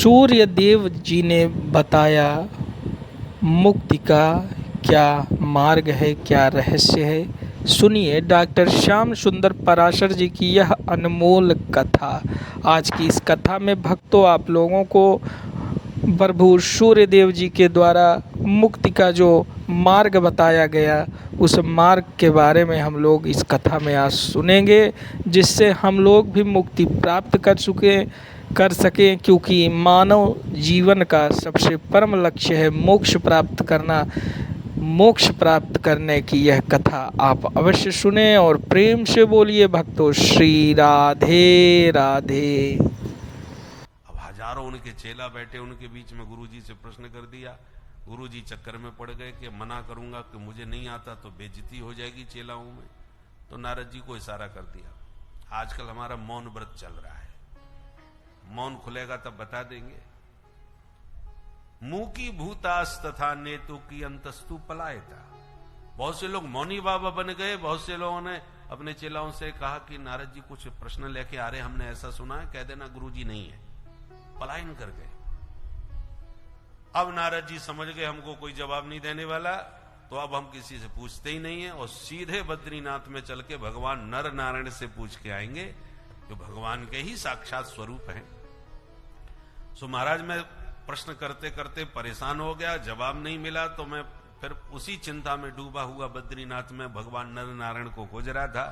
सूर्य देव जी ने बताया मुक्ति का क्या मार्ग है, क्या रहस्य है। सुनिए डॉक्टर श्याम सुंदर पराशर जी की यह अनमोल कथा। आज की इस कथा में भक्तों आप लोगों को प्रभु सूर्य देव जी के द्वारा मुक्ति का जो मार्ग बताया गया, उस मार्ग के बारे में हम लोग इस कथा में आज सुनेंगे, जिससे हम लोग भी मुक्ति प्राप्त कर सकें, क्योंकि मानव जीवन का सबसे परम लक्ष्य है मोक्ष प्राप्त करना। मोक्ष प्राप्त करने की यह कथा आप अवश्य सुने और प्रेम से बोलिए भक्तों, श्री राधे राधे। अब हजारों उनके चेला बैठे, उनके बीच में गुरुजी से प्रश्न कर दिया। गुरुजी चक्कर में पड़ गए कि मना करूंगा कि मुझे नहीं आता तो बेइज्जती हो जाएगी चेलाओं में। तो नारद जी को इशारा कर दिया, आजकल हमारा मौन व्रत चल रहा है, मौन खुलेगा तब बता देंगे। मुंह की भूतास तथा नेतु की अंतस्तु पलायता। बहुत से लोग मौनी बाबा बन गए। बहुत से लोगों ने अपने चेलाओं से कहा कि नारद जी कुछ प्रश्न लेके आ रहे, हमने ऐसा सुना है, कह देना गुरुजी नहीं है। पलायन कर गए। अब नारद जी समझ गए हमको कोई जवाब नहीं देने वाला, तो अब हम किसी से पूछते ही नहीं है और सीधे बद्रीनाथ में चल के भगवान नर नारायण से पूछ के आएंगे, जो भगवान के ही साक्षात स्वरूप हैं। सो महाराज मैं प्रश्न करते करते परेशान हो गया, जवाब नहीं मिला, तो मैं फिर उसी चिंता में डूबा हुआ बद्रीनाथ में भगवान नर नारायण को खोज रहा था।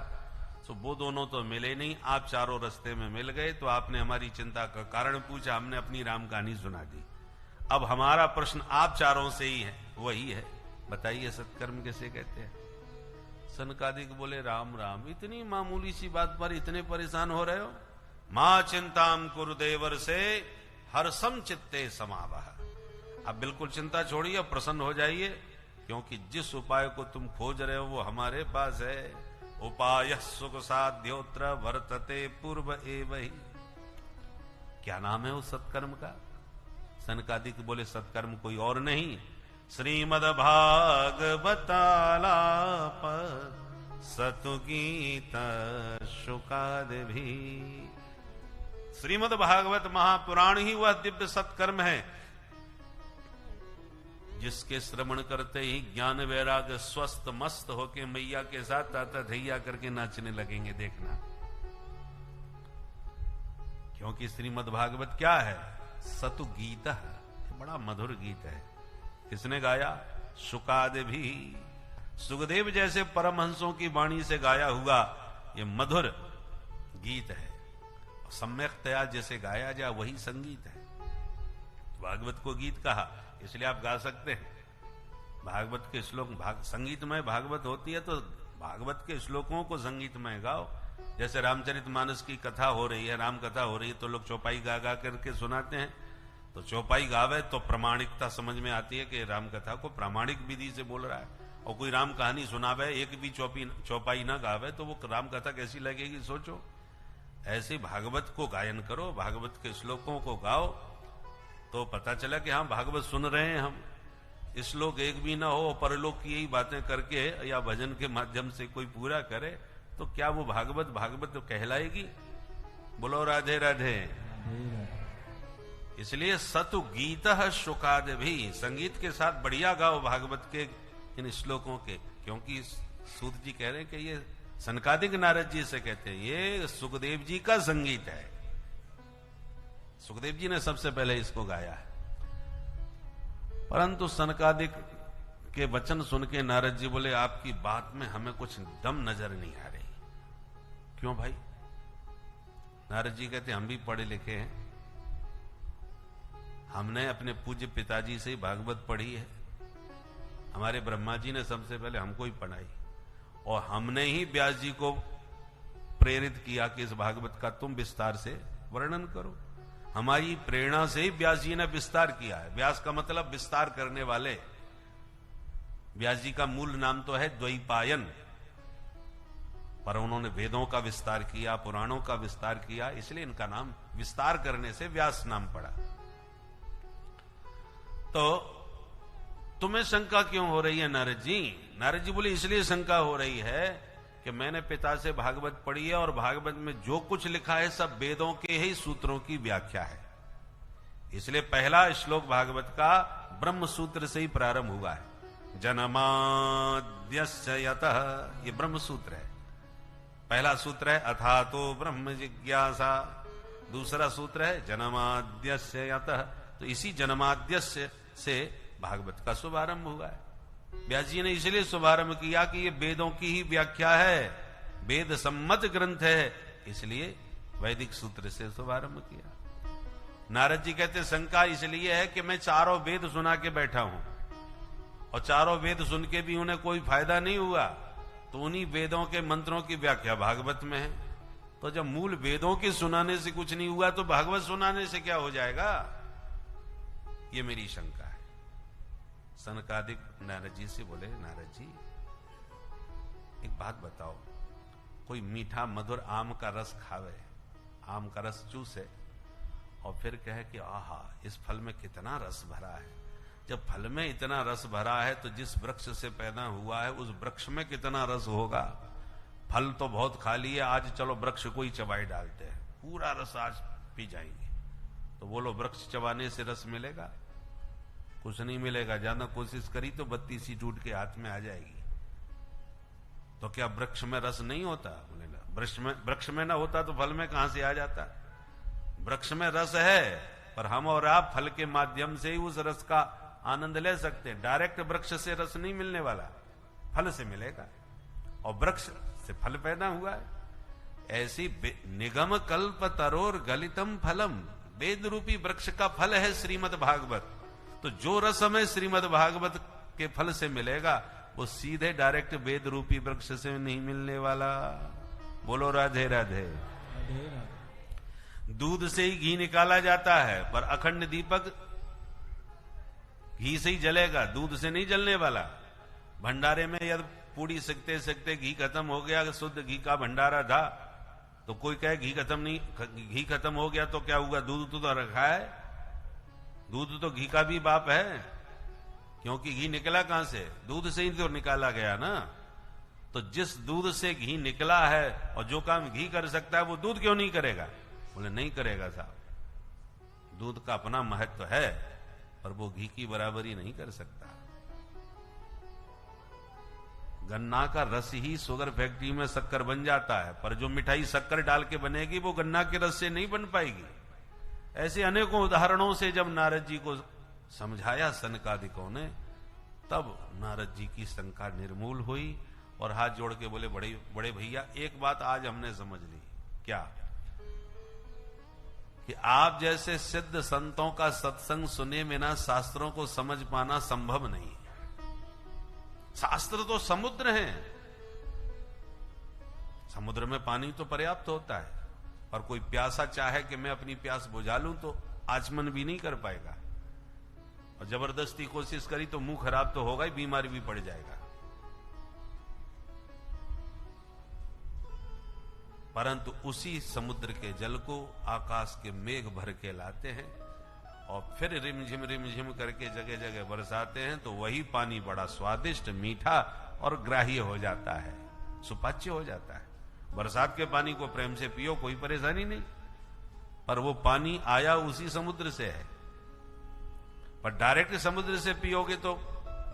सो वो दोनों तो मिले नहीं, आप चारों रास्ते में मिल गए। तो आपने हमारी चिंता का कारण पूछा, हमने अपनी राम कहानी सुना दी। अब हमारा प्रश्न आप चारों से ही है, वही है, बताइए सत्कर्म किसे कहते हैं। सनकादिक बोले, राम राम, इतनी मामूली सी बात पर इतने परेशान हो रहे हो। मां चिंताम कुरुदेवर से हर्षम चित्ते समावह। अब बिल्कुल चिंता छोड़िए, प्रसन्न हो जाइए, क्योंकि जिस उपाय को तुम खोज रहे हो वो हमारे पास है। उपाय सुख साध्योत्र वर्तते पूर्व एव ही। क्या नाम है उस सत्कर्म का? सनकादिक बोले, सत्कर्म कोई और नहीं, श्रीमद् भागवतालाप सतु गीत शुकादि भी। श्रीमद् भागवत महापुराण ही वह दिव्य सत्कर्म है जिसके श्रवण करते ही ज्ञान वैराग्य स्वस्थ मस्त होके मैया के साथ ताता धैया करके नाचने लगेंगे, देखना। क्योंकि श्रीमद् भागवत क्या है? सतु गीत है, बड़ा मधुर गीत है। किसने गाया? शुकादि भी। सुखदेव जैसे परमहंसों की वाणी से गाया हुआ ये मधुर गीत है। सम्यक्तया जैसे गाया जाए वही संगीत है। भागवत को गीत कहा, इसलिए आप गा सकते हैं। भागवत के श्लोक संगीतमय भागवत होती है, तो भागवत के श्लोकों को संगीतमय गाओ। जैसे रामचरितमानस की कथा हो रही है, राम कथा हो रही है, तो लोग चौपाई गा गा करके सुनाते हैं। तो चौपाई गावे तो प्रामाणिकता समझ में आती है कि राम कथा को प्रामाणिक विधि से बोल रहा है। और कोई राम कहानी सुनावे, एक भी चौपाई ना गावे, तो वो राम कथा कैसी लगेगी सोचो। ऐसे भागवत को गायन करो, भागवत के श्लोकों को गाओ, तो पता चला कि हाँ भागवत सुन रहे हैं हम। श्लोक एक भी ना हो, परलोक की यही बातें करके या भजन के माध्यम से कोई पूरा करे, तो क्या वो भागवत तो कहलाएगी? बोलो राधे राधे। इसलिए सतु गीत शुकादि भी, संगीत के साथ बढ़िया गाओ भागवत के इन श्लोकों के। क्योंकि सूत जी कह रहे हैं कि ये सनकादिक नारद जी से कहते हैं ये सुखदेव जी का संगीत है। सुखदेव जी ने सबसे पहले इसको गाया है। परंतु सनकादिक के वचन सुन के नारद जी बोले, आपकी बात में हमें कुछ दम नजर नहीं आ रही। क्यों भाई? नारद जी कहते, हम भी पढ़े लिखे हैं, हमने अपने पूज्य पिताजी से ही भागवत पढ़ी है। हमारे ब्रह्मा जी ने सबसे पहले हमको ही पढ़ाई, और हमने ही व्यास जी को प्रेरित किया कि इस भागवत का तुम विस्तार से वर्णन करो। हमारी प्रेरणा से ही व्यास जी ने विस्तार किया है। व्यास का मतलब विस्तार करने वाले। व्यास जी का मूल नाम तो है द्वैपायन, पर उन्होंने वेदों का विस्तार किया, पुराणों का विस्तार किया, इसलिए इनका नाम विस्तार करने से व्यास नाम पड़ा। तो तुम्हें शंका क्यों हो रही है नारद जी? नारद जी बोले, इसलिए शंका हो रही है कि मैंने पिता से भागवत पढ़ी है और भागवत में जो कुछ लिखा है सब वेदों के ही सूत्रों की व्याख्या है। इसलिए पहला श्लोक भागवत का ब्रह्म सूत्र से ही प्रारंभ हुआ है। जन्माद्यस्य यतः, ये ब्रह्म सूत्र है। पहला सूत्र है अथातो ब्रह्म जिज्ञासा, दूसरा सूत्र है जन्माद्यस्य यतः। तो इसी जन्माद्यस्य से भागवत का शुभारंभ हुआ है। व्यास जी ने इसलिए शुभारंभ किया कि ये वेदों की ही व्याख्या है, वेद सम्मत ग्रंथ है, इसलिए वैदिक सूत्र से शुभारंभ किया। नारद जी कहते शंका इसलिए है कि मैं चारों वेद सुना के बैठा हूं और चारों वेद सुन के भी उन्हें कोई फायदा नहीं हुआ, तो उन्हीं वेदों के मंत्रों की व्याख्या भागवत में है। तो जब मूल वेदों के सुनाने से कुछ नहीं हुआ तो भागवत सुनाने से क्या हो जाएगा, ये मेरी शंका है। सनकादिक नारद जी से बोले, नारद जी एक बात बताओ, कोई मीठा मधुर आम का रस खावे, आम का रस चूसे और फिर कहे कि आहा इस फल में कितना रस भरा है। जब फल में इतना रस भरा है तो जिस वृक्ष से पैदा हुआ है उस वृक्ष में कितना रस होगा। फल तो बहुत खाली है, आज चलो वृक्ष को ही चबाई डालते हैं, पूरा रस आज पी जाएंगे। तो बोलो वृक्ष चबाने से रस मिलेगा? कुछ नहीं मिलेगा। ज्यादा कोशिश करी तो बत्ती सी टूट के हाथ में आ जाएगी। तो क्या वृक्ष में रस नहीं होता? बोले वृक्ष में ना होता तो फल में कहां से आ जाता? वृक्ष में रस है, पर हम और आप फल के माध्यम से ही उस रस का आनंद ले सकते हैं। डायरेक्ट वृक्ष से रस नहीं मिलने वाला, फल से मिलेगा, और वृक्ष से फल पैदा हुआ है। ऐसी निगम कल्प तरोर गलितम फलम, वेद रूपी वृक्ष का फल है श्रीमद् भागवत। तो जो रस हमें श्रीमद् भागवत के फल से मिलेगा वो सीधे डायरेक्ट वेद रूपी वृक्ष से नहीं मिलने वाला। बोलो राधे राधे। दूध से ही घी निकाला जाता है, पर अखंड दीपक घी से ही जलेगा, दूध से नहीं जलने वाला। भंडारे में यदि पूड़ी सकते सकते घी खत्म हो गया, शुद्ध घी का भंडारा था, तो कोई कहे घी खत्म हो गया तो क्या हुआ, दूध तो रखा है। दूध तो घी का भी बाप है, क्योंकि घी निकला कहां से? दूध से ही तो निकाला गया ना। तो जिस दूध से घी निकला है और जो काम घी कर सकता है वो दूध क्यों नहीं करेगा? बोले नहीं करेगा साहब, दूध का अपना महत्व है, पर वो घी की बराबरी नहीं कर सकता। गन्ना का रस ही शुगर फैक्ट्री में शक्कर बन जाता है, पर जो मिठाई शक्कर डाल के बनेगी वो गन्ना के रस से नहीं बन पाएगी। ऐसे अनेकों उदाहरणों से जब नारद जी को समझाया सनकादिकों ने, तब नारद जी की शंका निर्मूल हुई और हाथ जोड़ के बोले, बड़े भैया एक बात आज हमने समझ ली। क्या? कि आप जैसे सिद्ध संतों का सत्संग सुने बिना शास्त्रों को समझ पाना संभव नहीं है। शास्त्र तो समुद्र है, समुद्र में पानी तो पर्याप्त होता है, और कोई प्यासा चाहे कि मैं अपनी प्यास बुझा लूं तो आचमन भी नहीं कर पाएगा, और जबरदस्ती कोशिश करी तो मुंह खराब तो होगा ही, बीमारी भी पड़ जाएगा। परंतु उसी समुद्र के जल को आकाश के मेघ भर के लाते हैं और फिर रिमझिम करके जगह जगह बरसाते हैं, तो वही पानी बड़ा स्वादिष्ट, मीठा और ग्राह्य हो जाता है, सुपाच्य हो जाता है। बरसात के पानी को प्रेम से पियो, कोई परेशानी नहीं, पर वो पानी आया उसी समुद्र से है। पर डायरेक्ट समुद्र से पियोगे तो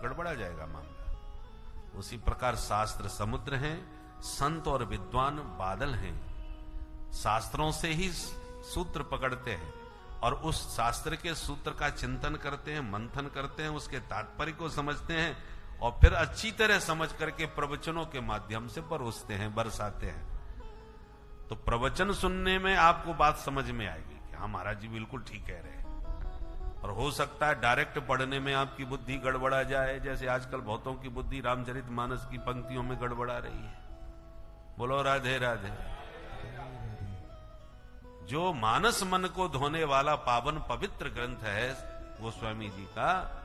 गड़बड़ा जाएगा मामला। उसी प्रकार शास्त्र समुद्र हैं, संत और विद्वान बादल हैं। शास्त्रों से ही सूत्र पकड़ते हैं और उस शास्त्र के सूत्र का चिंतन करते हैं, मंथन करते हैं, उसके तात्पर्य को समझते हैं और फिर अच्छी तरह समझ करके प्रवचनों के माध्यम से परोसते हैं, बरसाते हैं। तो प्रवचन सुनने में आपको बात समझ में आएगी कि हाँ महाराज जी बिल्कुल ठीक कह रहे हैं। और हो सकता है डायरेक्ट पढ़ने में आपकी बुद्धि गड़बड़ा जाए, जैसे आजकल बहुतों की बुद्धि रामचरितमानस की पंक्तियों में गड़बड़ा रही है। बोलो राधे राधे। जो मानस मन को धोने वाला पावन पवित्र ग्रंथ है गोस्वामी जी का,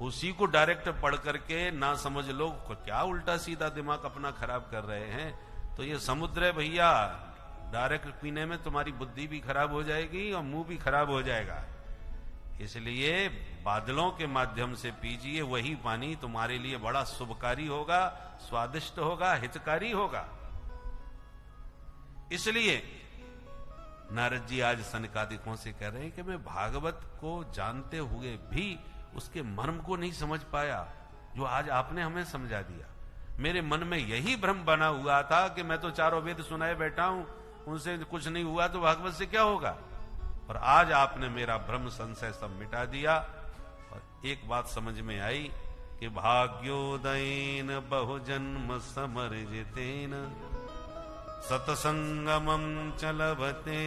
उसी को डायरेक्ट पढ़ करके ना समझ लोग क्या उल्टा सीधा दिमाग अपना खराब कर रहे हैं। तो ये समुद्र है भैया, डायरेक्ट पीने में तुम्हारी बुद्धि भी खराब हो जाएगी और मुंह भी खराब हो जाएगा। इसलिए बादलों के माध्यम से पीजिए, वही पानी तुम्हारे लिए बड़ा शुभकारी होगा, स्वादिष्ट होगा, हितकारी होगा। इसलिए नारद जी आज सनकादिकों से कह रहे हैं कि मैं भागवत को जानते हुए भी उसके मर्म को नहीं समझ पाया जो आज आपने हमें समझा दिया। मेरे मन में यही भ्रम बना हुआ था कि मैं तो चारों वेद सुनाए बैठा हूं, उनसे कुछ नहीं हुआ तो भागवत से क्या होगा। और आज आपने मेरा भ्रम संशय सब मिटा दिया और एक बात समझ में आई कि भाग्योदयेन बहुजन्म समर्जितेन सतसंगमं च लभते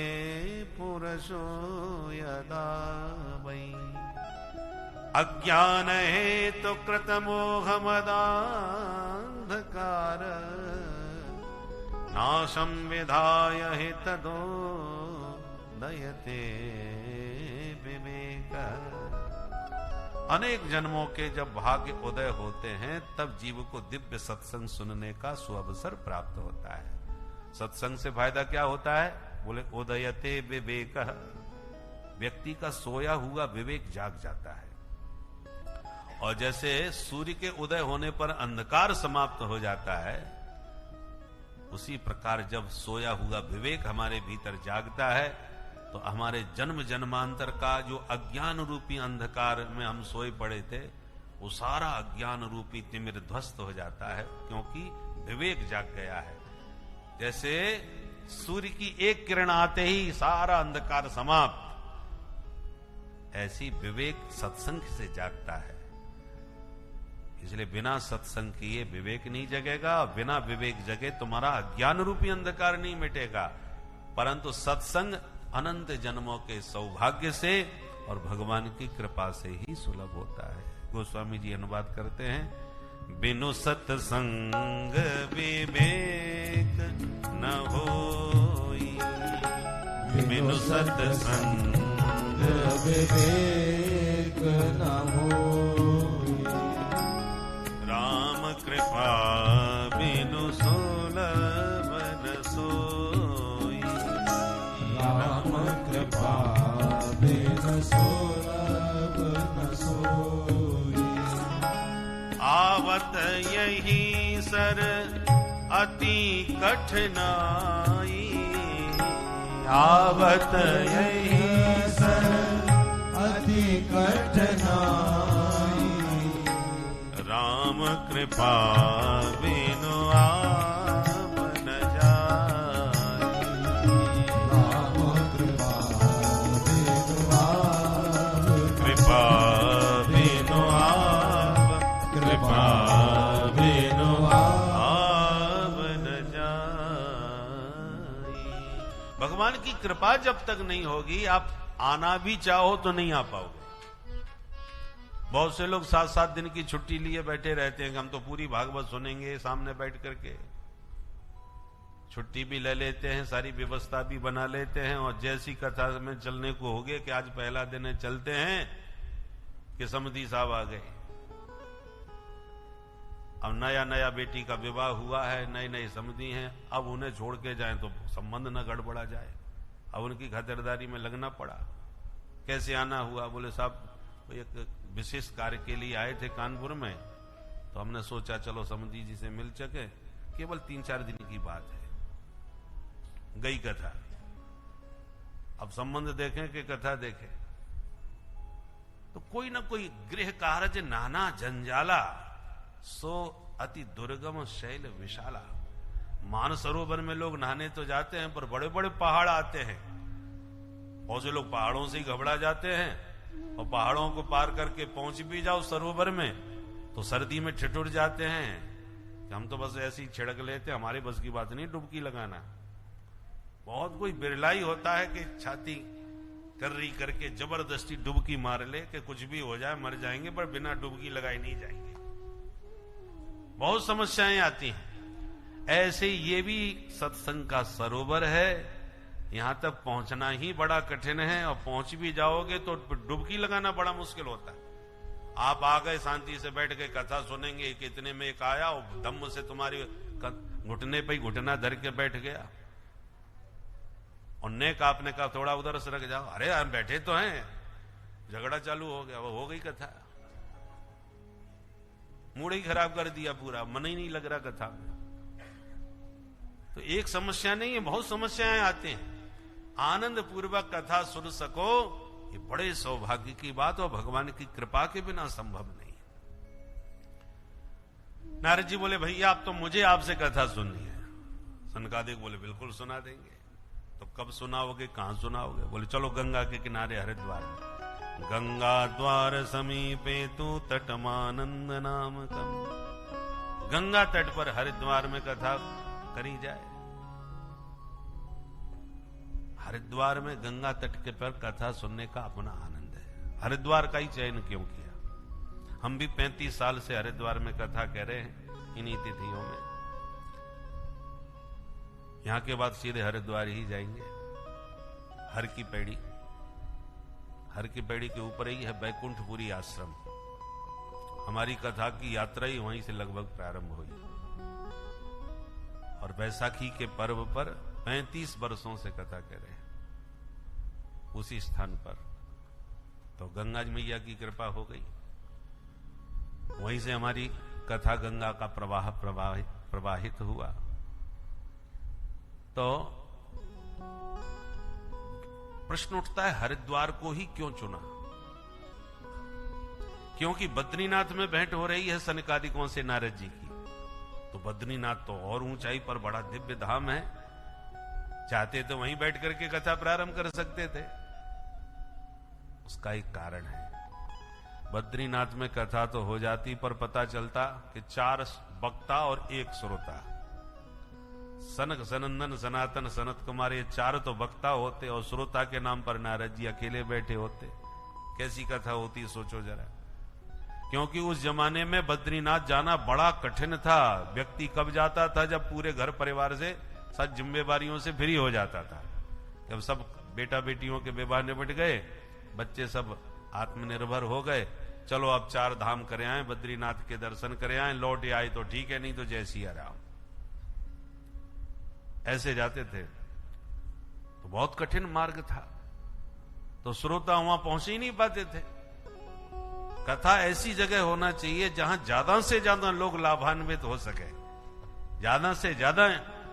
पुरुषो यदा वै अज्ञान हेतु कृतमोह मदान्धकार नाशं विधाय हि तदो दयते विवेक। अनेक जन्मों के जब भाग्य उदय होते हैं तब जीव को दिव्य सत्संग सुनने का सुअवसर प्राप्त होता है। सत्संग से फायदा क्या होता है? बोले उदयते विवेक, व्यक्ति का सोया हुआ विवेक जाग जाता है। और जैसे सूर्य के उदय होने पर अंधकार समाप्त हो जाता है, उसी प्रकार जब सोया हुआ विवेक हमारे भीतर जागता है तो हमारे जन्म जन्मांतर का जो अज्ञान रूपी अंधकार में हम सोए पड़े थे, वो सारा अज्ञान रूपी तिमिर ध्वस्त हो जाता है, क्योंकि विवेक जाग गया है। जैसे सूर्य की एक किरण आते ही सारा अंधकार समाप्त, ऐसी विवेक सत्संग से जागता है। इसलिए बिना सत्संग किए विवेक नहीं जगेगा, बिना विवेक जगे तुम्हारा अज्ञान रूपी अंधकार नहीं मिटेगा। परंतु सत्संग अनंत जन्मों के सौभाग्य से और भगवान की कृपा से ही सुलभ होता है। गोस्वामी जी अनुवाद करते हैं, बिनु सत्संग विवेक न होई, बिनु सत्संग विवेक न होई, राम कृपा बिनु सुलभ न सोई, राम कृपा बिनु सुलभ न सोई, आवत यही सर अति कठिनाई, आवत यही सर अति कठिनाई, राम कृपा बिनु आप न जाई, राम कृपा बिनु आप, कृपा बिनु आप, कृपा बिनु आप न जाई। भगवान की कृपा जब तक नहीं होगी, आप आना भी चाहो तो नहीं आ पाओगे। बहुत से लोग 7-7 दिन की छुट्टी लिए बैठे रहते हैं कि हम तो पूरी भागवत सुनेंगे सामने बैठ करके। छुट्टी भी ले लेते हैं, सारी व्यवस्था भी बना लेते हैं, और जैसी कथा में चलने को हो गए कि आज पहला दिन है, चलते हैं कि समधी साहब आ गए। अब नया नया बेटी का विवाह हुआ है, नए नए समधी हैं, अब उन्हें छोड़ के जाएं तो संबंध न गड़बड़ा जाए। अब उनकी खातिरदारी में लगना पड़ा। कैसे आना हुआ? बोले साहब एक विशेष कार्य के लिए आए थे कानपुर में, तो हमने सोचा चलो समधी जी से मिल सके, केवल 3-4 दिन की बात है। गई कथा, अब संबंध देखें कि कथा देखें, तो कोई ना कोई गृह कारज नाना जंजाला, सो अति दुर्गम शैल विशाला। मानसरोवर में लोग नहाने तो जाते हैं, पर बड़े बड़े पहाड़ आते हैं। बहुत से लोग पहाड़ों से ही घबरा जाते हैं, और पहाड़ों को पार करके पहुंच भी जाओ सरोवर में तो सर्दी में ठिठुर जाते हैं कि हम तो बस ऐसे ही छिड़क लेते, हमारे बस की बात नहीं डुबकी लगाना। बहुत कोई बिरला ही होता है कि छाती कर्री करके जबरदस्ती डुबकी मार ले कि कुछ भी हो जाए, मर जाएंगे, पर बिना डुबकी लगाए नहीं जाएंगे। बहुत समस्याएं आती हैं। ऐसे ये भी सत्संग का सरोवर है, यहां तक पहुंचना ही बड़ा कठिन है, और पहुंच भी जाओगे तो डुबकी लगाना बड़ा मुश्किल होता है। आप आ गए, शांति से बैठ के कथा सुनेंगे, कितने में एक आया और दम से तुम्हारी घुटने पे ही घुटना धर के बैठ गया, और नेक आपने कहा थोड़ा उधर से रख जाओ, अरे हम बैठे तो हैं, झगड़ा चालू हो गया, वो हो गई कथा। मूड ही खराब कर दिया पूरा, मन ही नहीं लग रहा कथा में। तो एक समस्या नहीं है, बहुत समस्याएं आती हैं। आनंद पूर्वक कथा सुन सको, ये बड़े सौभाग्य की बात और भगवान की कृपा के बिना संभव नहीं। नारद जी बोले भैया अब तो मुझे आपसे कथा सुननी है। सनकादिक बोले बिल्कुल सुना देंगे। तो कब सुनाओगे, कहां सुनाओगे? बोले चलो गंगा के किनारे हरिद्वार में। गंगा द्वार समीपे तू तटमानंद नाम कम। गंगा तट पर हरिद्वार में कथा करी जाए। हरिद्वार में गंगा तट के पर कथा सुनने का अपना आनंद है। हरिद्वार का ही चयन क्यों किया? हम भी 35 साल से हरिद्वार में कथा कह रहे हैं इन्हीं तिथियों में। यहां के बाद सीधे हरिद्वार ही जाएंगे। हर की पैड़ी के ऊपर ही है बैकुंठपुरी आश्रम। हमारी कथा की यात्रा ही वहीं से लगभग प्रारंभ हुई और बैसाखी के पर्व पर 35 वर्षों से कथा कह रहे हैं उसी स्थान पर। तो गंगा मैया की कृपा हो गई। वहीं से हमारी कथा गंगा का प्रवाहित हुआ। तो प्रश्न उठता है हरिद्वार को ही क्यों चुना? क्योंकि बद्रीनाथ में भेंट हो रही है सनकादिकों से नारद जी की। तो बद्रीनाथ तो और ऊंचाई पर बड़ा दिव्य धाम है। चाहते तो वहीं बैठ करके कथा प्रारंभ कर सकते थे। उसका एक कारण है। बद्रीनाथ में कथा तो हो जाती पर पता चलता कि 4 वक्ता और 1 श्रोता। सनक सनंदन सनातन सनत कुमार ये 4 तो वक्ता होते और श्रोता के नाम पर नारद जी अकेले बैठे होते। कैसी कथा होती सोचो जरा। क्योंकि उस जमाने में बद्रीनाथ जाना बड़ा कठिन था। व्यक्ति कब जाता था? जब पूरे घर परिवार से सब जिम्मेवारियों से फ्री हो जाता था। जब सब बेटा बेटियों के विवाह निपट गए, बच्चे सब आत्मनिर्भर हो गए, चलो अब 4 धाम करे आए, बद्रीनाथ के दर्शन करे आए, लौट आए तो ठीक है, नहीं तो जय सिया राम। ऐसे जाते थे। तो बहुत कठिन मार्ग था। तो श्रोता वहां पहुंच ही नहीं पाते थे। कथा ऐसी जगह होना चाहिए जहां ज्यादा से ज्यादा लोग लाभान्वित हो सके, ज्यादा से ज्यादा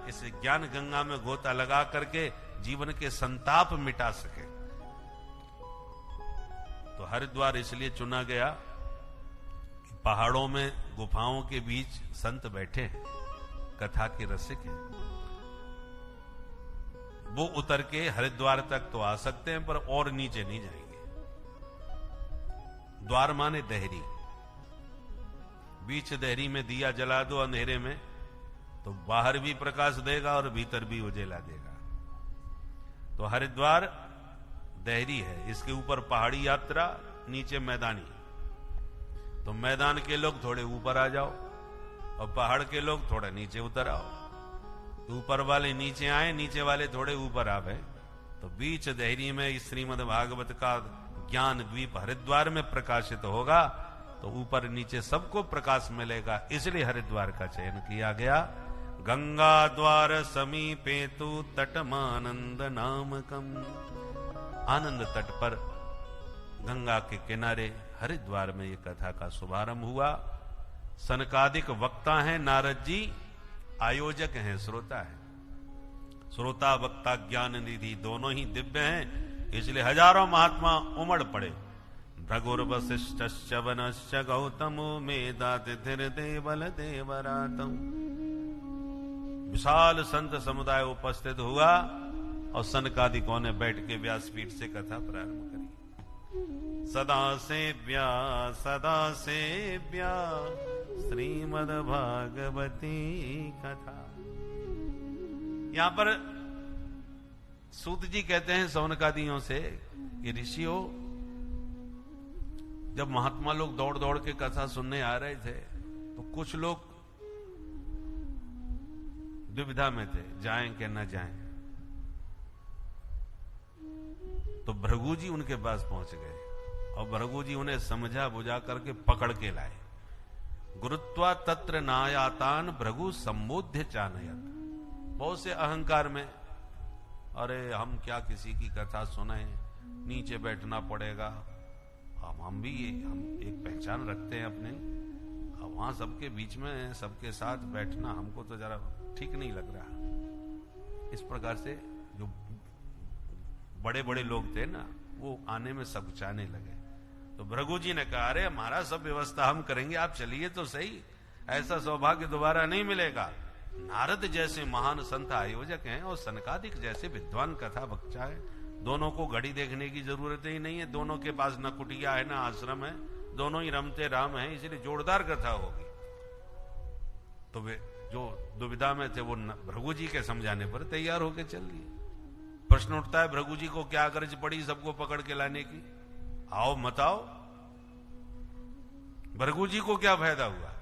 इस ज्ञान गंगा में गोता लगा करके जीवन के संताप मिटा सके। तो हरिद्वार इसलिए चुना गया कि पहाड़ों में गुफाओं के बीच संत बैठे हैं, कथा के रसिक हैं। वो उतर के हरिद्वार तक तो आ सकते हैं पर और नीचे नहीं जाएंगे। द्वार माने देहरी। बीच देहरी में दिया जला दो अंधेरे में तो बाहर भी प्रकाश देगा और भीतर भी उजेला देगा। तो हरिद्वार देहरी है। इसके ऊपर पहाड़ी यात्रा, नीचे मैदानी। तो मैदान के लोग थोड़े ऊपर आ जाओ और पहाड़ के लोग थोड़ा नीचे उतर आओ। ऊपर वाले नीचे आए, नीचे वाले थोड़े ऊपर आ गए। तो बीच देहरी में श्रीमद् भागवत का ज्ञान द्वीप हरिद्वार में प्रकाशित होगा। तो ऊपर नीचे सबको प्रकाश मिलेगा। इसलिए हरिद्वार का चयन किया गया। गंगा द्वार समीपे तु तटमानंद नामकम। आनंद तट पर गंगा के किनारे हरिद्वार में ये कथा का शुभारंभ हुआ। सनकादिक वक्ता हैं नारद जी, आयोजक हैं, श्रोता है। श्रोता वक्ता ज्ञान निधि दोनों ही दिव्य हैं। इसलिए हजारों महात्मा उमड़ पड़े। भृगुर्वशिष्ठश्च वनश्च गौतमो मेधातिथिर्देवल देवरातम। विशाल संत समुदाय उपस्थित हुआ और सनकादिकों ने बैठ के व्यासपीठ से कथा प्रारंभ करी। सदा सेव्या श्रीमद् भागवती कथा। यहां पर सूत जी कहते हैं सौनकादियों से कि ऋषियों, जब महात्मा लोग दौड़ दौड़ के कथा सुनने आ रहे थे तो कुछ लोग दुविधा में थे, जाएं कि न जाएं। तो भृगु जी उनके पास पहुंच गए और भृगु जी उन्हें समझा बुझा करके पकड़ के लाए। गुरुत्वा तत्र नायातान भृगु संबोध्य चानयत। बहुत से अहंकार में, अरे हम क्या किसी की कथा सुने, नीचे बैठना पड़ेगा, हम भी हम एक पहचान रखते हैं अपने, वहां सबके बीच में सबके साथ बैठना हमको तो जरा ठीक नहीं लग रहा। इस प्रकार से जो बड़े बड़े लोग थे ना, वो आने में सकुचाने लगे। तो भृगु जी ने कहा, अरे हमारा सब व्यवस्था हम करेंगे, आप चलिए तो सही, ऐसा सौभाग्य दोबारा नहीं मिलेगा। नारद जैसे महान संत आयोजक हैं और सनकादिक जैसे विद्वान कथा वक्ता है, दोनों को घड़ी देखने की जरूरत ही नहीं है, दोनों के पास न कुटिया है न आश्रम है, दोनों ही रमते राम हैं, इसलिए जोरदार कथा होगी। तो वे जो दुविधा में थे वो भृगु जी के समझाने पर तैयार होकर चल दिए। प्रश्न उठता है, भृगु जी को क्या गरज पड़ी सबको पकड़ के लाने की? आओ मत आओ, भृगु जी को क्या फायदा हुआ?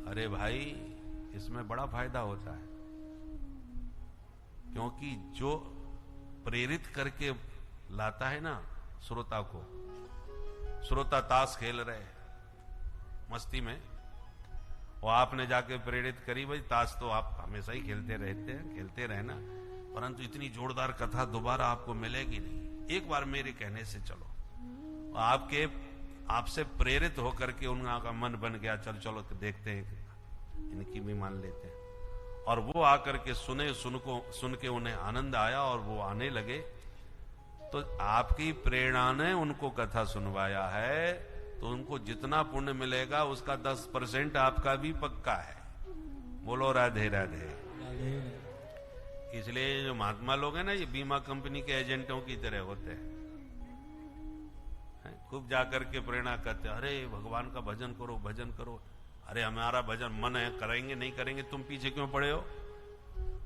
अरे भाई, इसमें बड़ा फायदा होता है, क्योंकि जो प्रेरित करके लाता है ना श्रोता को, श्रोता ताश खेल रहे मस्ती में, और आपने जाके प्रेरित करी, भाई ताश तो आप हमेशा ही खेलते रहते हैं, खेलते रहना, परंतु इतनी जोरदार कथा दोबारा आपको मिलेगी नहीं। एक बार मेरे कहने से चलो, आपसे प्रेरित होकर के उनका मन बन गया, चलो चलो देखते हैं, इनकी भी मान लेते हैं, और वो आकर के सुन के उन्हें आनंद आया और वो आने लगे। तो आपकी प्रेरणा ने उनको कथा सुनवाया है, तो उनको जितना पुण्य मिलेगा उसका 10% आपका भी पक्का है। बोलो राधे राधे। इसलिए जो महात्मा लोग हैं ना, ये बीमा कंपनी के एजेंटों की तरह होते हैं, खूब जाकर के प्रेरणा करते, अरे भगवान का भजन करो, भजन करो। अरे हमारा भजन मन है, करेंगे नहीं करेंगे, तुम पीछे क्यों पड़े हो?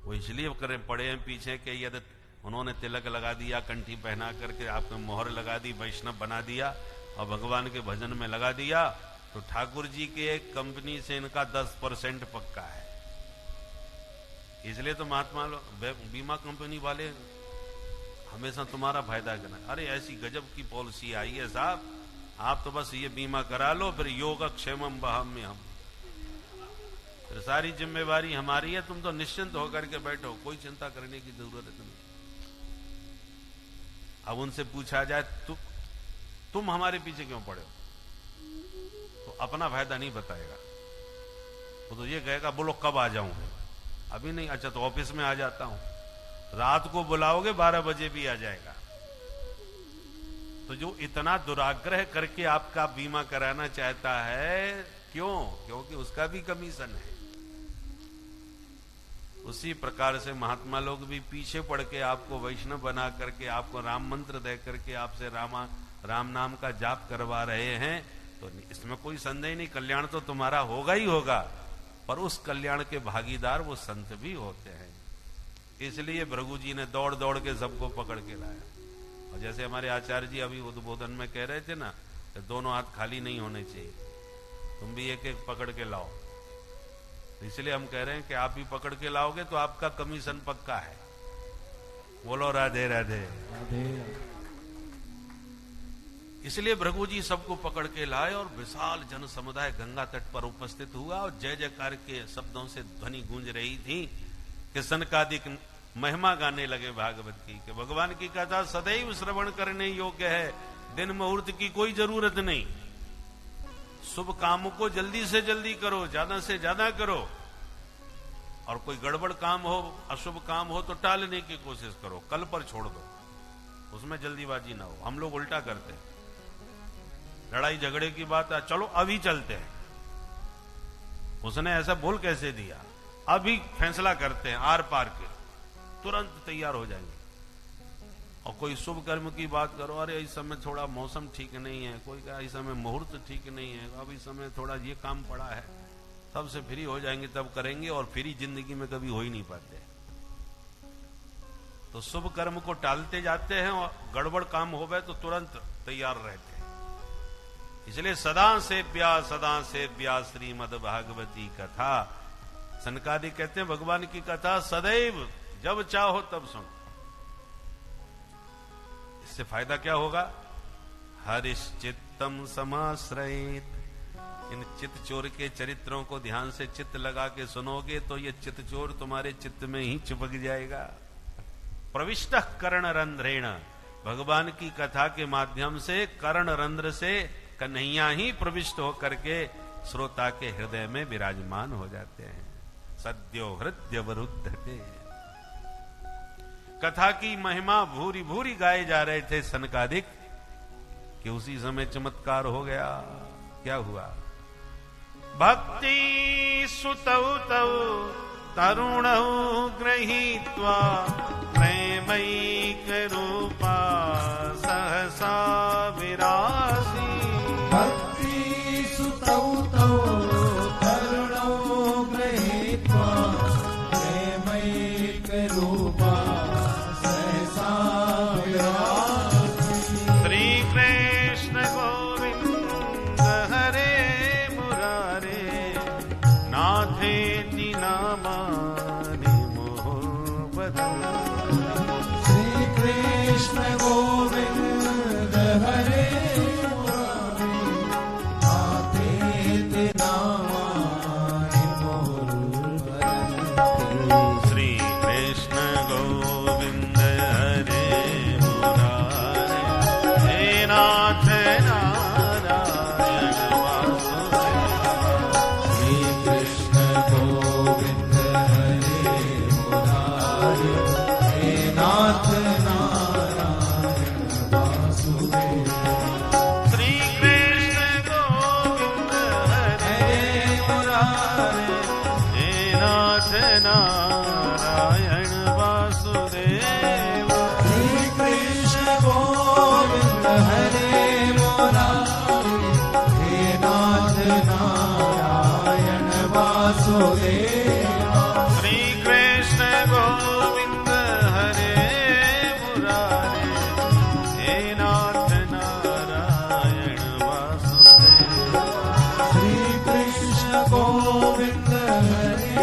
वो इसलिए पड़े हैं पीछे कि यदि उन्होंने तिलक लगा दिया, कंठी पहना करके आपको मोहर लगा दी, वैष्णव बना दिया और भगवान के भजन में लगा दिया, तो ठाकुर जी के एक कंपनी से इनका 10% पक्का है। इसलिए तो महात्मा बीमा कंपनी वाले हमेशा तुम्हारा फायदा करना। अरे ऐसी गजब की पॉलिसी आई है साहब, आप तो बस ये बीमा करा लो, फिर योगक्षेमम वहाम्यहम्, फिर सारी जिम्मेवारी हमारी है, तुम तो निश्चिंत होकर के बैठो, कोई चिंता करने की जरूरत नहीं। अब उनसे पूछा जाए तुम हमारे पीछे क्यों पड़े हो, तो अपना फायदा नहीं बताएगा, वो तो ये कहेगा बोलो कब आ जाऊंगे, अभी नहीं, अच्छा तो ऑफिस में आ जाता हूं, रात को बुलाओगे 12 बजे भी आ जाएगा। तो जो इतना दुराग्रह करके आपका बीमा कराना चाहता है, क्यों? क्योंकि उसका भी कमीशन है। उसी प्रकार से महात्मा लोग भी पीछे पड़ के आपको वैष्णव बना करके, आपको राम मंत्र दे करके आपसे राम नाम का जाप करवा रहे हैं, तो इसमें कोई संदेह नहीं, कल्याण तो तुम्हारा होगा ही होगा, पर उस कल्याण के भागीदार वो संत भी होते हैं। इसलिए भृगु जी ने दौड़ दौड़ के सबको पकड़ के लाया। और जैसे हमारे आचार्य जी अभी उद्बोधन में कह रहे थे ना, कि दोनों हाथ खाली नहीं होने चाहिए, तुम भी एक एक पकड़ के लाओ। इसलिए हम कह रहे हैं कि आप भी पकड़ के लाओगे तो आपका कमीशन पक्का है। बोलो राधे राधे। इसलिए भृगु जी सबको पकड़ के लाए और विशाल जन समुदाय गंगा तट पर उपस्थित हुआ और जय जयकार के शब्दों से ध्वनि गूंज रही थी कि सनकादिक महिमा गाने लगे भागवत की, कि भगवान की कथा सदैव श्रवण करने योग्य है, दिन मुहूर्त की कोई जरूरत नहीं, शुभ काम को जल्दी से जल्दी करो, ज्यादा से ज्यादा करो, और कोई गड़बड़ काम हो, अशुभ काम हो तो टालने की कोशिश करो, कल पर छोड़ दो, उसमें जल्दीबाजी ना हो। हम लोग उल्टा करते हैं, लड़ाई झगड़े की बात है, चलो अभी चलते हैं, उसने ऐसा बोल कैसे दिया, अभी फैसला करते हैं, आर पार के तुरंत तैयार हो जाएंगे। और कोई शुभ कर्म की बात करो, अरे इस समय थोड़ा मौसम ठीक नहीं है, कोई कहा इस समय मुहूर्त ठीक नहीं है, अब इस समय थोड़ा ये काम पड़ा है, तब से फ्री हो जाएंगे तब करेंगे, और फ्री जिंदगी में कभी हो ही नहीं पाते। तो शुभ कर्म को टालते जाते हैं और गड़बड़ काम हो गए तो तुरंत तैयार रहते हैं। इसलिए सदा से प्या श्रीमद् भागवती कथा। सनकादि कहते हैं भगवान की कथा सदैव जब चाहो तब सुनो। इससे फायदा क्या होगा? हरिश्चित्तम समाश्रयित। इन चित्त चोर के चरित्रों को ध्यान से चित्त लगा के सुनोगे तो ये चित्त चोर तुम्हारे चित्त में ही चिपक जाएगा। प्रविष्ट कर्ण रंध्रेण। भगवान की कथा के माध्यम से कर्ण रंध्र से कन्हैया ही प्रविष्ट होकर के श्रोता के हृदय में विराजमान हो जाते हैं। सद्यो हृदय वरुद्धते। कथा की महिमा भूरी भूरी गाए जा रहे थे सनकादिक कि उसी समय चमत्कार हो गया। क्या हुआ? भक्ति सुतौ तौ तरुणौ गृहीत्वा प्रेमैक रूपा सहसा विरासी। भक्ति सुतौ तौ तरुणौ गृहीत्वा प्रेमैक रूपा सहसा विरासी। श्री कृष्ण गोविंद हरे मुरारे नाथेति नामानि मोह बदन। श्री कृष्ण गोविंद हरे मुरारे नाथेति नामानि मोह बदन। श्री कृष्ण गोविंद हरे मुरारे हे नाथ नारायण वासुदेव। श्री कृष्ण गोविंद हरे मुरारे हे नाथ नारायण वासुदेव। श्री कृष्ण गोविंद हरे मुरारे हे नाथ नारायण वासुदेव। श्री कृष्ण गोविंद हरे मुरारे हे नाथ नारायण वासुदेव। श्री कृष्ण गोविंद हरे मुरारे हे नाथ नारायण वासुदेव। श्री कृष्ण गोविंद हरे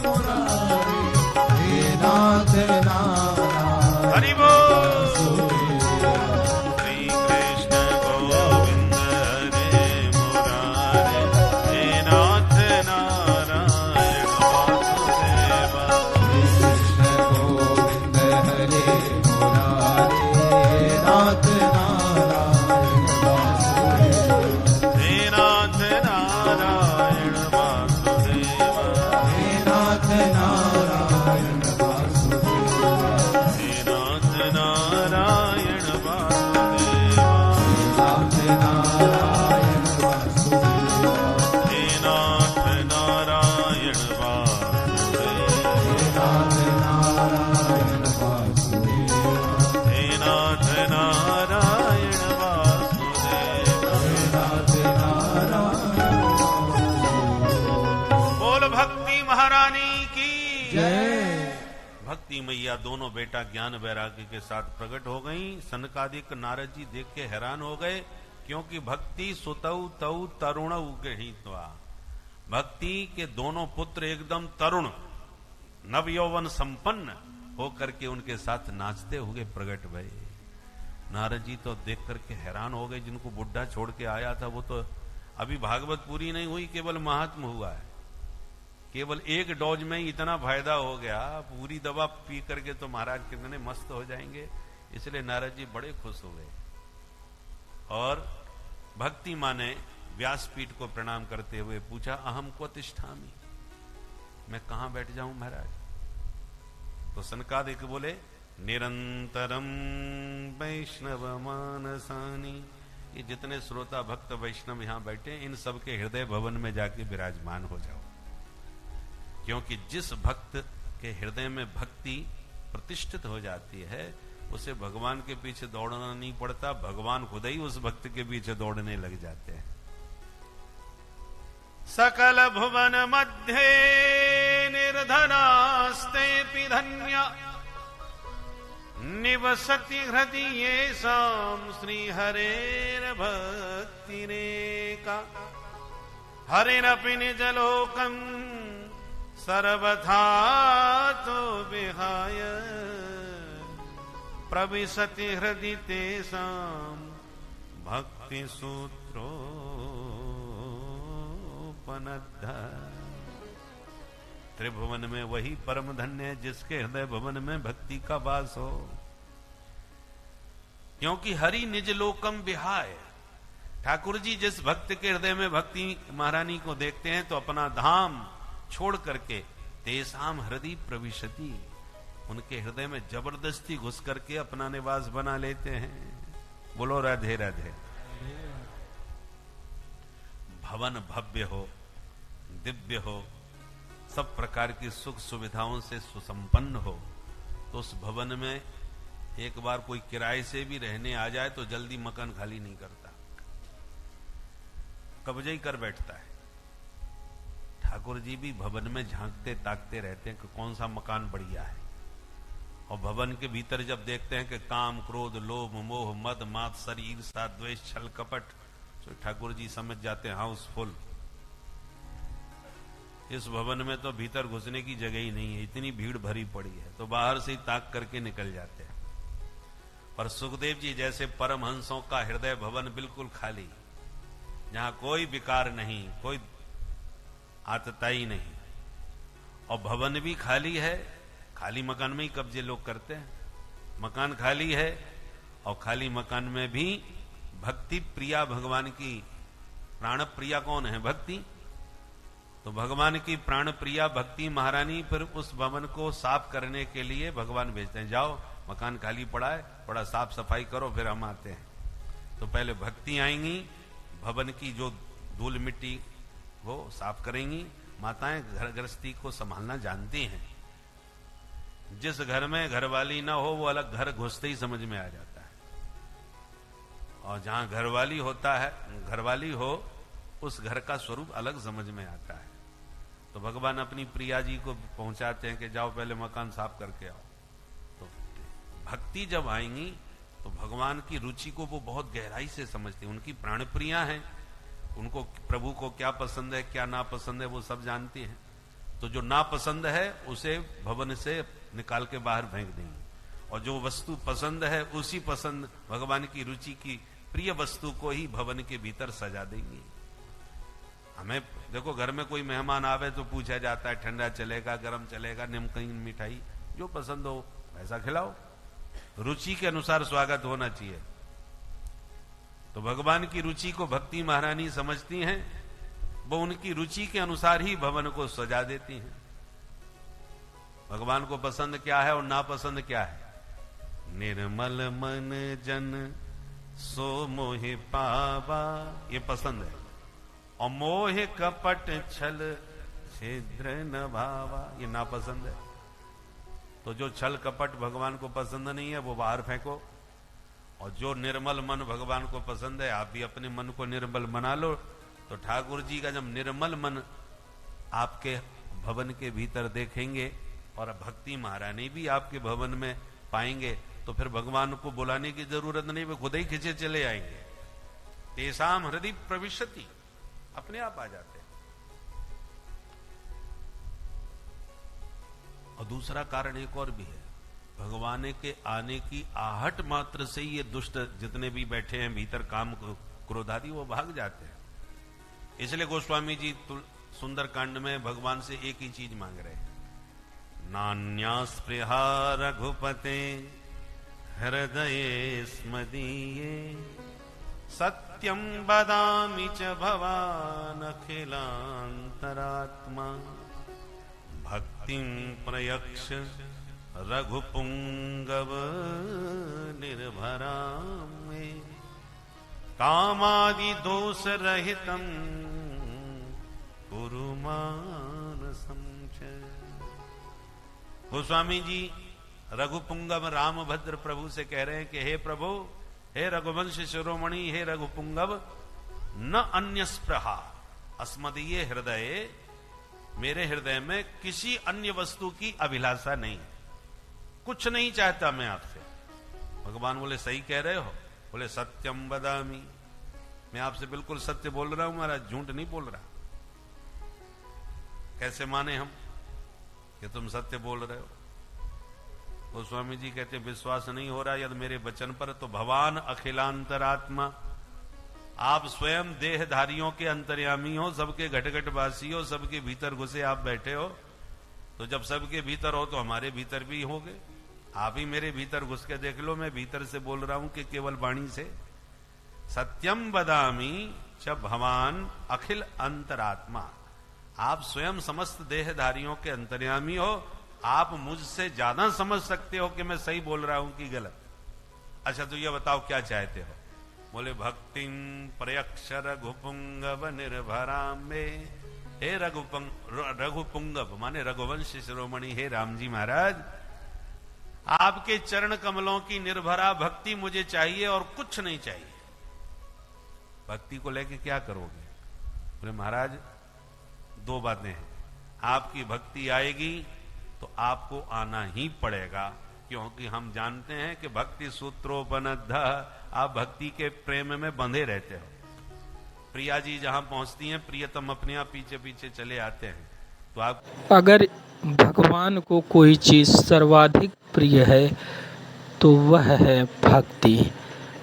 मुरारे हे नाथ नारायण हरि बोल। वासुदेव। श्री कृष्ण गोविंद हरे मुरारे हे नाथ नारायण वासुदेव। श्री कृष्ण गोविंद हरे मुरारे हे नाथ नारायण वासुदेव। हे नाथ नारायण वासुदेव। हे नाथ नारायण वासुदेव। हे नाथ नारायण वासुदेव। नाथ नारायण वासुदेव। हे नाथ नारायण वासुदेव। हे नाथ नारायण वासुदेव। हे नाथ नारायण वासुदेव। हे नाथ नारायण बोल भक्ति महारानी की जय। भक्ति मैया दोनों बेटा ज्ञान वैराग्य के साथ प्रकट हो गई। सनकादिक नारद जी देख के हैरान हो गए, क्योंकि भक्ति सुतौ तौ तरुणौ गृहीत्वा, भक्ति के दोनों पुत्र एकदम तरुण नवयौवन संपन्न होकर के उनके साथ नाचते हुए प्रकट भये। नारद जी तो देख करके हैरान हो गए। जिनको बुढ़ा छोड़ के आया था वो तो अभी भागवत पूरी नहीं हुई, केवल महात्म हुआ है। केवल एक डोज में ही इतना फायदा हो गया, पूरी दवा पी करके तो महाराज कितने मस्त हो जाएंगे। इसलिए नारद जी बड़े खुश हो गए और भक्ति माने व्यासपीठ को प्रणाम करते हुए पूछा, अहम को तिष्ठामि, मैं कहां बैठ जाऊं महाराज? तो सनकादिक बोले, निरंतरम वैष्णव मानसानी, ये जितने श्रोता भक्त वैष्णव यहां बैठे इन सबके हृदय भवन में जाके विराजमान हो जाओ। क्योंकि जिस भक्त के हृदय में भक्ति प्रतिष्ठित हो जाती है उसे भगवान के पीछे दौड़ना नहीं पड़ता, भगवान खुद ही उस भक्त के पीछे दौड़ने लग जाते हैं। सकल भुवन मध्य निर्धनास्ते धन्य निवसति हृदय साम श्री हरेर भक्ति रेका हरिरपि निज लोकम सर्वथा तो विहाय प्रविशति हृदय तेषां भक्ति सूत्रोपनद्ध। त्रिभुवन में वही परम धन्य है जिसके हृदय भवन में भक्ति का वास हो। क्योंकि हरि निज लोकम विहाय, ठाकुर जी जिस भक्त के हृदय में भक्ति महारानी को देखते हैं तो अपना धाम छोड़ करके तेसाम हृदय प्रविशति, उनके हृदय में जबरदस्ती घुस करके अपना निवास बना लेते हैं। बोलो राधे राधे। भवन भव्य हो, दिव्य हो, सब प्रकार की सुख सुविधाओं से सुसंपन्न हो, तो उस भवन में एक बार कोई किराए से भी रहने आ जाए तो जल्दी मकान खाली नहीं करता, कब्जे ही कर बैठता है। ठाकुर जी भी भवन में झांकते ताकते रहते हैं कि कौन सा मकान बढ़िया है, और भवन के भीतर जब देखते हैं कि काम, क्रोध, लोभ, मोह, मद, मात्सर्य, ईर्ष्या, द्वेष, छल, कपट, तो ठाकुर जी समझ जाते हैं हाउसफुल। इस भवन में तो भीतर घुसने की जगह ही नहीं है, इतनी भीड़ भरी पड़ी है, तो बाहर से ही ताक करके निकल जाते हैं। पर सुखदेव जी जैसे परमहंसों का हृदय भवन बिल्कुल खाली, जहां कोई विकार नहीं, कोई आतताई नहीं, और भवन भी खाली है। खाली मकान में ही कब्जे लोग करते हैं, मकान खाली है, और खाली मकान में भी भक्ति प्रिया भगवान की, प्राण प्रिया कौन है? भक्ति। तो भगवान की प्राण प्रिया भक्ति महारानी फिर उस भवन को साफ करने के लिए भगवान भेजते हैं, जाओ मकान खाली पड़ा है, थोड़ा साफ सफाई करो, फिर हम आते हैं। तो पहले भक्ति आएंगी, भवन की जो धूल मिट्टी वो साफ करेंगी। माताएं घर गृहस्थी को संभालना जानती हैं, जिस घर में घरवाली ना हो वो अलग घर घुसते ही समझ में आ जाता है, और जहां घरवाली होता है, घरवाली हो, उस घर का स्वरूप अलग समझ में आता है। तो भगवान अपनी प्रिया जी को पहुंचाते हैं कि जाओ पहले मकान साफ करके आओ। तो भक्ति जब आएंगी तो भगवान की रुचि को वो बहुत गहराई से समझते हैं, उनकी प्राण प्रिया हैं, उनको प्रभु को क्या पसंद है क्या ना पसंद है वो सब जानती हैं। तो जो ना पसंद है उसे भवन से निकाल के बाहर फेंक देंगे, और जो वस्तु पसंद है उसी पसंद भगवान की रुचि की प्रिय वस्तु को ही भवन के भीतर सजा देंगे। हमें देखो, घर में कोई मेहमान आवे तो पूछा जाता है ठंडा चलेगा, गर्म चलेगा, नमकीन, मिठाई, जो पसंद हो वैसा खिलाओ, रुचि के अनुसार स्वागत होना चाहिए। तो भगवान की रुचि को भक्ति महारानी समझती हैं, वो उनकी रुचि के अनुसार ही भवन को सजा देती हैं। भगवान को पसंद क्या है और नापसंद क्या है? निर्मल मन जन सो मोहि पावा, ये पसंद है, और मोह कपट छल छिद्र न भावा, ये नापसंद है। तो जो छल कपट भगवान को पसंद नहीं है वो बाहर फेंको, और जो निर्मल मन भगवान को पसंद है, आप भी अपने मन को निर्मल बना लो। तो ठाकुर जी का जब निर्मल मन आपके भवन के भीतर देखेंगे और भक्ति महारानी भी आपके भवन में पाएंगे, तो फिर भगवान को बुलाने की जरूरत नहीं, वे खुद ही खिंचे चले आएंगे। तेसाम हृदय प्रविशति, अपने आप आ जाते हैं। और दूसरा कारण एक और भी है, भगवान के आने की आहट मात्र से ही ये दुष्ट जितने भी बैठे हैं भीतर काम क्रोधादि वो भाग जाते हैं। इसलिए गोस्वामी जी सुंदर कांड में भगवान से एक ही चीज मांग रहे हैं, नान्या स्पृहा रघुपते हृदये स्मदीये सत्यं वदामि च भवान् अखिलान्तरात्मा भक्तिं प्रयक्ष रघुपुंगव निर्भरां मे कामादि दोष रहितं कुरु मानसं च। गोस्वामी जी रघुपुंगव रामभद्र प्रभु से कह रहे हैं कि हे प्रभु, हे रघुवंश शिरोमणि, हे रघुपुंगव, न अन्य स्पृहा अस्मदीय हृदय, मेरे हृदय में किसी अन्य वस्तु की अभिलाषा नहीं, कुछ नहीं चाहता मैं आपसे। भगवान बोले सही कह रहे हो? बोले सत्यम वदामि, मैं आपसे बिल्कुल सत्य बोल रहा हूं, महाराज झूठ नहीं बोल रहा। कैसे माने हम कि तुम सत्य बोल रहे हो? गोस्वामी जी कहते विश्वास नहीं हो रहा यदि मेरे वचन पर, तो भगवान अखिलांतरात्मा, आप स्वयं देहधारियों के अंतर्यामी हो, सबके घट घट वासी हो, सबके भीतर घुसे आप बैठे हो। तो जब सबके भीतर हो तो हमारे भीतर भी होगे। आप ही मेरे भीतर घुस के देख लो, मैं भीतर से बोल रहा हूं कि केवल वाणी से। सत्यम वदामि च भवान अखिल अंतरात्मा, आप स्वयं समस्त देहधारियों के अंतर्यामी हो, आप मुझसे ज्यादा समझ सकते हो कि मैं सही बोल रहा हूं कि गलत। अच्छा तो ये बताओ क्या चाहते हो? बोले भक्तिम प्रयक्ष रघुपुंगव निर्भरा में। हे रघुपुंगव माने रघुवंश शिरोमणि, हे राम जी महाराज, आपके चरण कमलों की निर्भरा भक्ति मुझे चाहिए और कुछ नहीं चाहिए। भक्ति को लेके क्या करोगे? बोले महाराज दो बातें हैं, आपकी भक्ति आएगी तो आपको आना ही पड़ेगा, क्योंकि हम जानते हैं कि भक्ति सूत्रोपनद्ध, आप भक्ति के प्रेम में बंधे रहते हो। प्रिया जी जहां पहुंचती हैं प्रियतम अपने आप पीछे पीछे चले आते हैं। तो आप अगर भगवान को कोई चीज़ सर्वाधिक प्रिय है तो वह है भक्ति।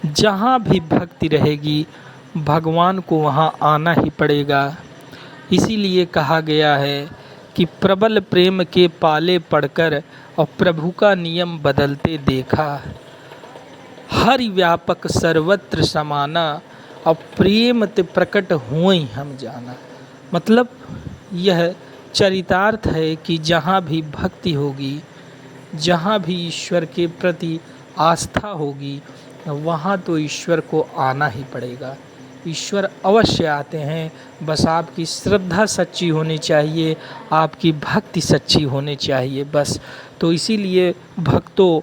जहाँ भी भक्ति रहेगी भगवान को वहाँ आना ही पड़ेगा। इसीलिए कहा गया है कि प्रबल प्रेम के पाले पड़कर और प्रभु का नियम बदलते देखा। हरि व्यापक सर्वत्र समाना और प्रेम ते प्रकट हुई हम जाना। मतलब यह चरितार्थ है कि जहाँ भी भक्ति होगी, जहाँ भी ईश्वर के प्रति आस्था होगी, वहाँ तो ईश्वर को आना ही पड़ेगा। ईश्वर अवश्य आते हैं, बस आपकी श्रद्धा सच्ची होनी चाहिए, आपकी भक्ति सच्ची होनी चाहिए बस। तो इसीलिए भक्तों,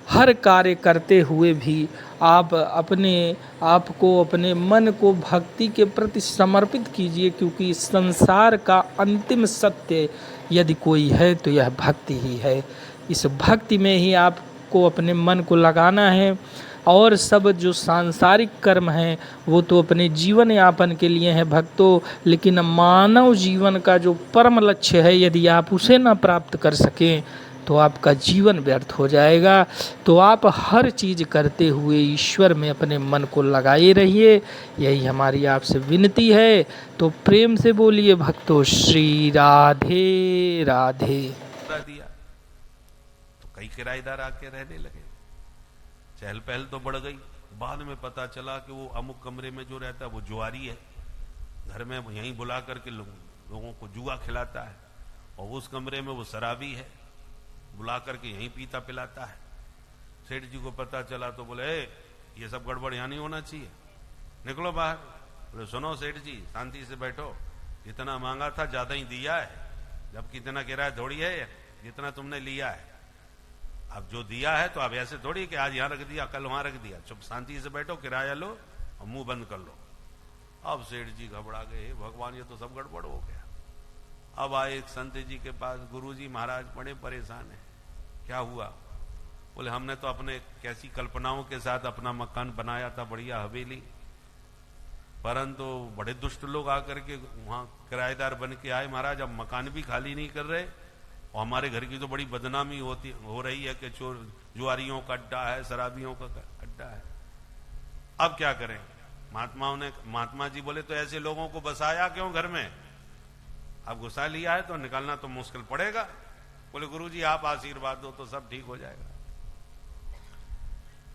हर कार्य करते हुए भी आप अपने आप को, अपने मन को भक्ति के प्रति समर्पित कीजिए, क्योंकि संसार का अंतिम सत्य यदि कोई है तो यह भक्ति ही है। इस भक्ति में ही आपको अपने मन को लगाना है, और सब जो सांसारिक कर्म हैं वो तो अपने जीवन यापन के लिए हैं भक्तों, लेकिन मानव जीवन का जो परम लक्ष्य है यदि आप उसे ना प्राप्त कर सकें तो आपका जीवन व्यर्थ हो जाएगा। तो आप हर चीज़ करते हुए ईश्वर में अपने मन को लगाए रहिए, यही हमारी आपसे विनती है। तो प्रेम से बोलिए भक्तों, श्री राधे राधे। दिया तो कई किराएदार आके रहने लगे, चहल पहल तो बढ़ गई। बाद में पता चला कि वो अमुक कमरे में जो रहता है वो जुआरी है, घर में यहीं बुला करके लोगों को जुआ खिलाता है, और उस कमरे में वो शराबी है, बुला करके यहीं पीता पिलाता है। सेठ जी को पता चला तो बोले ये सब गड़बड़ यहाँ नहीं होना चाहिए, निकलो बाहर। बोले सुनो सेठ जी, शांति से बैठो, जितना मांगा था ज्यादा ही दिया है, जबकि इतना किराया थोड़ी है जितना तुमने लिया है। अब जो दिया है तो अब ऐसे थोड़ी कि आज यहां रख दिया कल वहां रख दिया, चुप शांति से बैठो, किराया लो और मुंह बंद कर लो। अब सेठ जी घबरा गए, हे भगवान ये तो सब गड़बड़ हो गया। अब आए एक संत जी के पास, गुरुजी महाराज बड़े परेशान हैं, क्या हुआ? बोले हमने तो अपने कैसी कल्पनाओं के साथ अपना मकान बनाया था, बढ़िया हवेली, परंतु बड़े दुष्ट लोग आकर के वहां किराएदार बन के आए महाराज, अब मकान भी खाली नहीं कर रहे, और हमारे घर की तो बड़ी बदनामी हो रही है कि चोर जुआरियों का अड्डा है, शराबियों का अड्डा है। अब क्या करें? महात्मा जी बोले तो ऐसे लोगों को बसाया क्यों घर में? अब गुस्सा लिया है तो निकालना तो मुश्किल पड़ेगा। बोले गुरुजी आप आशीर्वाद दो तो सब ठीक हो जाएगा।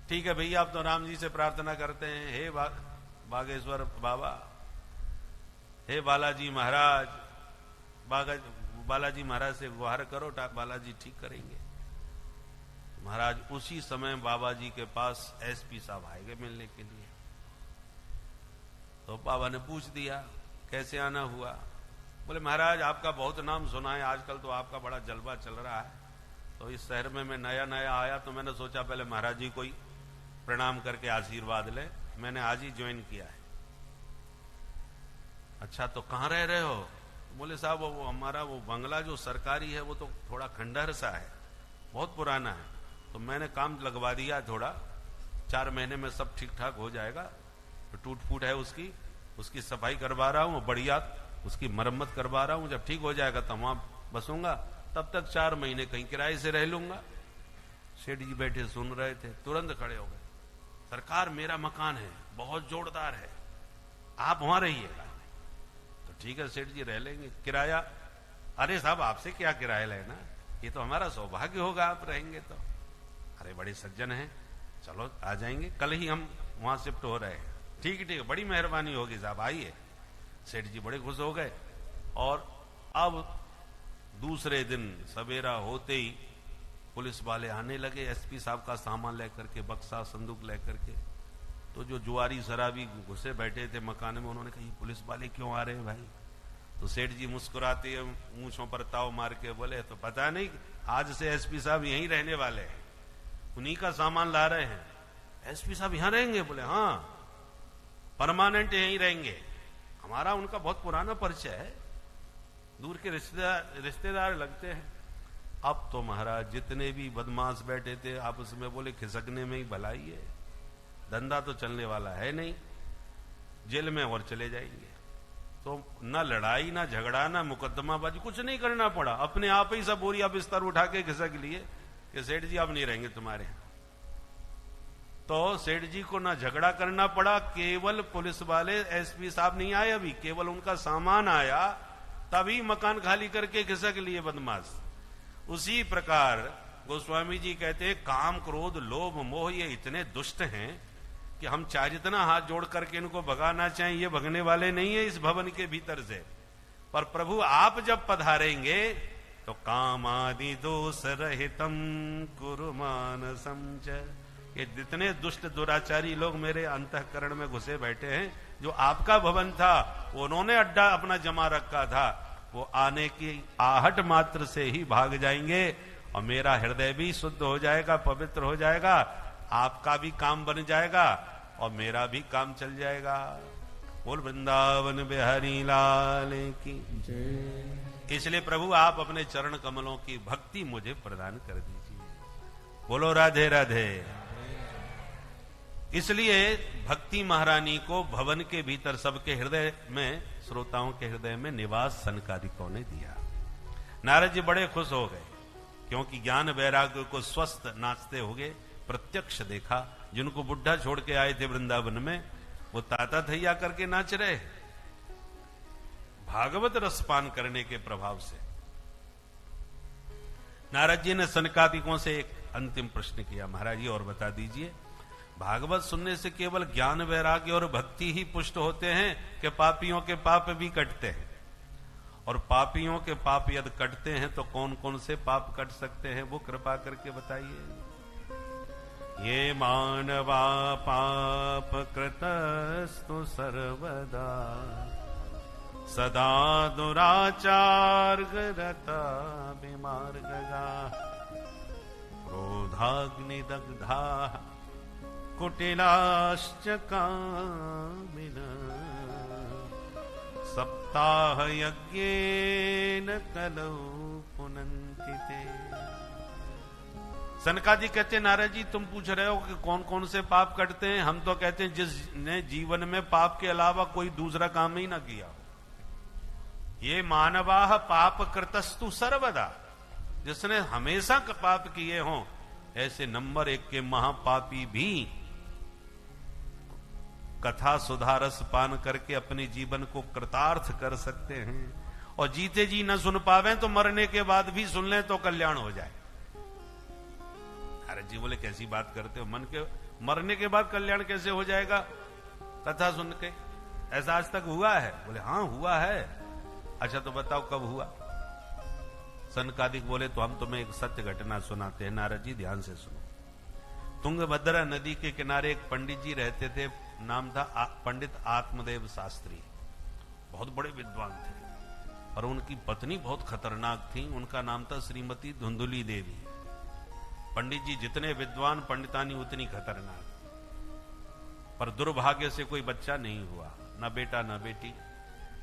ठीक है भैया, आप तो राम जी से प्रार्थना करते हैं, हे बागेश्वर बाबा, हे बालाजी महाराज, बालाजी महाराज से गुहार करो, बालाजी ठीक करेंगे। महाराज उसी समय बाबा जी के पास एसपी साहब आए गए मिलने के लिए। तो बाबा ने पूछ दिया कैसे आना हुआ? बोले महाराज आपका बहुत नाम सुना है, आजकल तो आपका बड़ा जलवा चल रहा है, तो इस शहर में मैं नया नया आया तो मैंने सोचा पहले महाराज जी को ही प्रणाम करके आशीर्वाद ले, मैंने आज ही ज्वाइन किया है। अच्छा तो कहाँ रह रहे हो? बोले साहब वो हमारा वो बंगला जो सरकारी है वो तो थोड़ा खंडहर सा है, बहुत पुराना है, तो मैंने काम लगवा दिया थोड़ा, 4 महीने में सब ठीक ठाक हो जाएगा। तो टूट फूट है उसकी सफाई करवा रहा हूं, बढ़िया उसकी मरम्मत करवा रहा हूं, जब ठीक हो जाएगा तो वहां बसूंगा, तब तक 4 महीने कहीं किराए से रह लूंगा। सेठ जी बैठे सुन रहे थे, तुरंत खड़े हो गए, सरकार मेरा मकान है, बहुत जोरदार है, आप वहां रहिएगा। तो ठीक है सेठ जी रह लेंगे, किराया? अरे साहब आपसे क्या किराया लेना, ये तो हमारा सौभाग्य होगा आप रहेंगे तो। अरे बड़े सज्जन हैं, चलो आ जाएंगे, कल ही हम वहां शिफ्ट हो रहे हैं। ठीक है बड़ी मेहरबानी होगी साहब, आइए। सेठ जी बड़े खुश हो गए। और अब दूसरे दिन सवेरा होते ही पुलिस वाले आने लगे, एसपी साहब का सामान लेकर के, बक्सा संदूक लेकर के। तो जो जुआरी शराबी घुसे बैठे थे मकान में, उन्होंने कहा ये पुलिस वाले क्यों आ रहे हैं भाई? तो सेठ जी मुस्कुराते हैं, मूंछों पर ताव मार के बोले, तो पता नहीं आज से एसपी साहब यहीं रहने वाले हैं, उन्हीं का सामान ला रहे हैं। एसपी साहब यहां रहेंगे? बोले हाँ, परमानेंट यहीं रहेंगे, हमारा उनका बहुत पुराना परिचय है, दूर के रिश्तेदार लगते हैं। अब तो महाराज जितने भी बदमाश बैठे थे आपस में बोले खिसकने में ही भलाई है, धंधा तो चलने वाला है नहीं, जेल में और चले जाएंगे। तो ना लड़ाई, ना झगड़ा, ना मुकदमाबाजी, कुछ नहीं करना पड़ा, अपने आप ही सब बोरिया बिस्तर उठा के खिसक लिए कि सेठ जी अब नहीं रहेंगे तुम्हारे यहां। तो सेठ जी को ना झगड़ा करना पड़ा, केवल पुलिस वाले एसपी साहब नहीं आए अभी, केवल उनका सामान आया तभी मकान खाली करके खिसक लिए बदमाश। उसी प्रकार गोस्वामी जी कहते हैं काम क्रोध लोभ मोह ये इतने दुष्ट हैं कि हम चाहे जितना हाथ जोड़ करके इनको भगाना चाहें, ये भगने वाले नहीं है इस भवन के भीतर से। पर प्रभु आप जब पधारेंगे तो काम आदि दोष रहितम कुरुमान समझ, ये जितने दुष्ट दुराचारी लोग मेरे अंतःकरण में घुसे बैठे हैं, जो आपका भवन था उन्होंने अड्डा अपना जमा रखा था, वो आने की आहट मात्र से ही भाग जाएंगे और मेरा हृदय भी शुद्ध हो जाएगा, पवित्र हो जाएगा, आपका भी काम बन जाएगा और मेरा भी काम चल जाएगा। बोल वृंदावन बिहारी लाल की जय। इसलिए प्रभु आप अपने चरण कमलों की भक्ति मुझे प्रदान कर दीजिए। बोलो राधे राधे। इसलिए भक्ति महारानी को भवन के भीतर सबके हृदय में, श्रोताओं के हृदय में निवास सनकादिकों ने दिया। नारद जी बड़े खुश हो गए क्योंकि ज्ञान वैराग्य को स्वस्थ नाचते हुए प्रत्यक्ष देखा। जिनको बुढ़ा छोड़ के आए थे वृंदावन में, वो ताता थैया करके नाच रहे भागवत रसपान करने के प्रभाव से। नारद जी ने सनकादिकों से एक अंतिम प्रश्न किया, महाराज जी और बता दीजिए, भागवत सुनने से केवल ज्ञान वैराग्य और भक्ति ही पुष्ट होते हैं कि पापियों के पाप भी कटते हैं? और पापियों के पाप यदि कटते हैं तो कौन कौन से पाप कट सकते हैं, वो कृपा करके बताइए। ये मानवा पाप कृतस्तु सर्वदा सदा दुराचार गता विमार्गगा क्रोधाग्नि दग्धा कुटिलाश्च कामिन सप्ताह यज्ञेन कलौ पुनन्ति ते। सनकादि कहते नारद जी तुम पूछ रहे हो कि कौन कौन से पाप कटते हैं, हम तो कहते हैं जिसने जीवन में पाप के अलावा कोई दूसरा काम ही ना किया। ये मानवाह पाप कृतस्तु सर्वदा, जिसने हमेशा पाप किए हों, ऐसे नंबर 1 के महापापी भी कथा सुधारस पान करके अपने जीवन को कृतार्थ कर सकते हैं। और जीते जी न सुन पावे तो मरने के बाद भी सुन लें तो कल्याण हो जाए। नारद जी बोले कैसी बात करते हो, मन के मरने के बाद कल्याण कैसे हो जाएगा कथा सुन के? ऐसा आज तक हुआ है? बोले हाँ हुआ है। अच्छा तो बताओ कब हुआ? सनकादिक बोले तो हम तुम्हें एक सत्य घटना सुनाते हैं। नारद जी ध्यान से सुनो। तुंगभद्रा नदी के किनारे एक पंडित जी रहते थे, नाम था पंडित आत्मदेव शास्त्री। बहुत बड़े विद्वान थे और उनकी पत्नी बहुत खतरनाक थी। उनका नाम था श्रीमती धुंधुली देवी। पंडित जी जितने विद्वान, पंडितानी उतनी खतरनाक। पर दुर्भाग्य से कोई बच्चा नहीं हुआ, ना बेटा ना बेटी।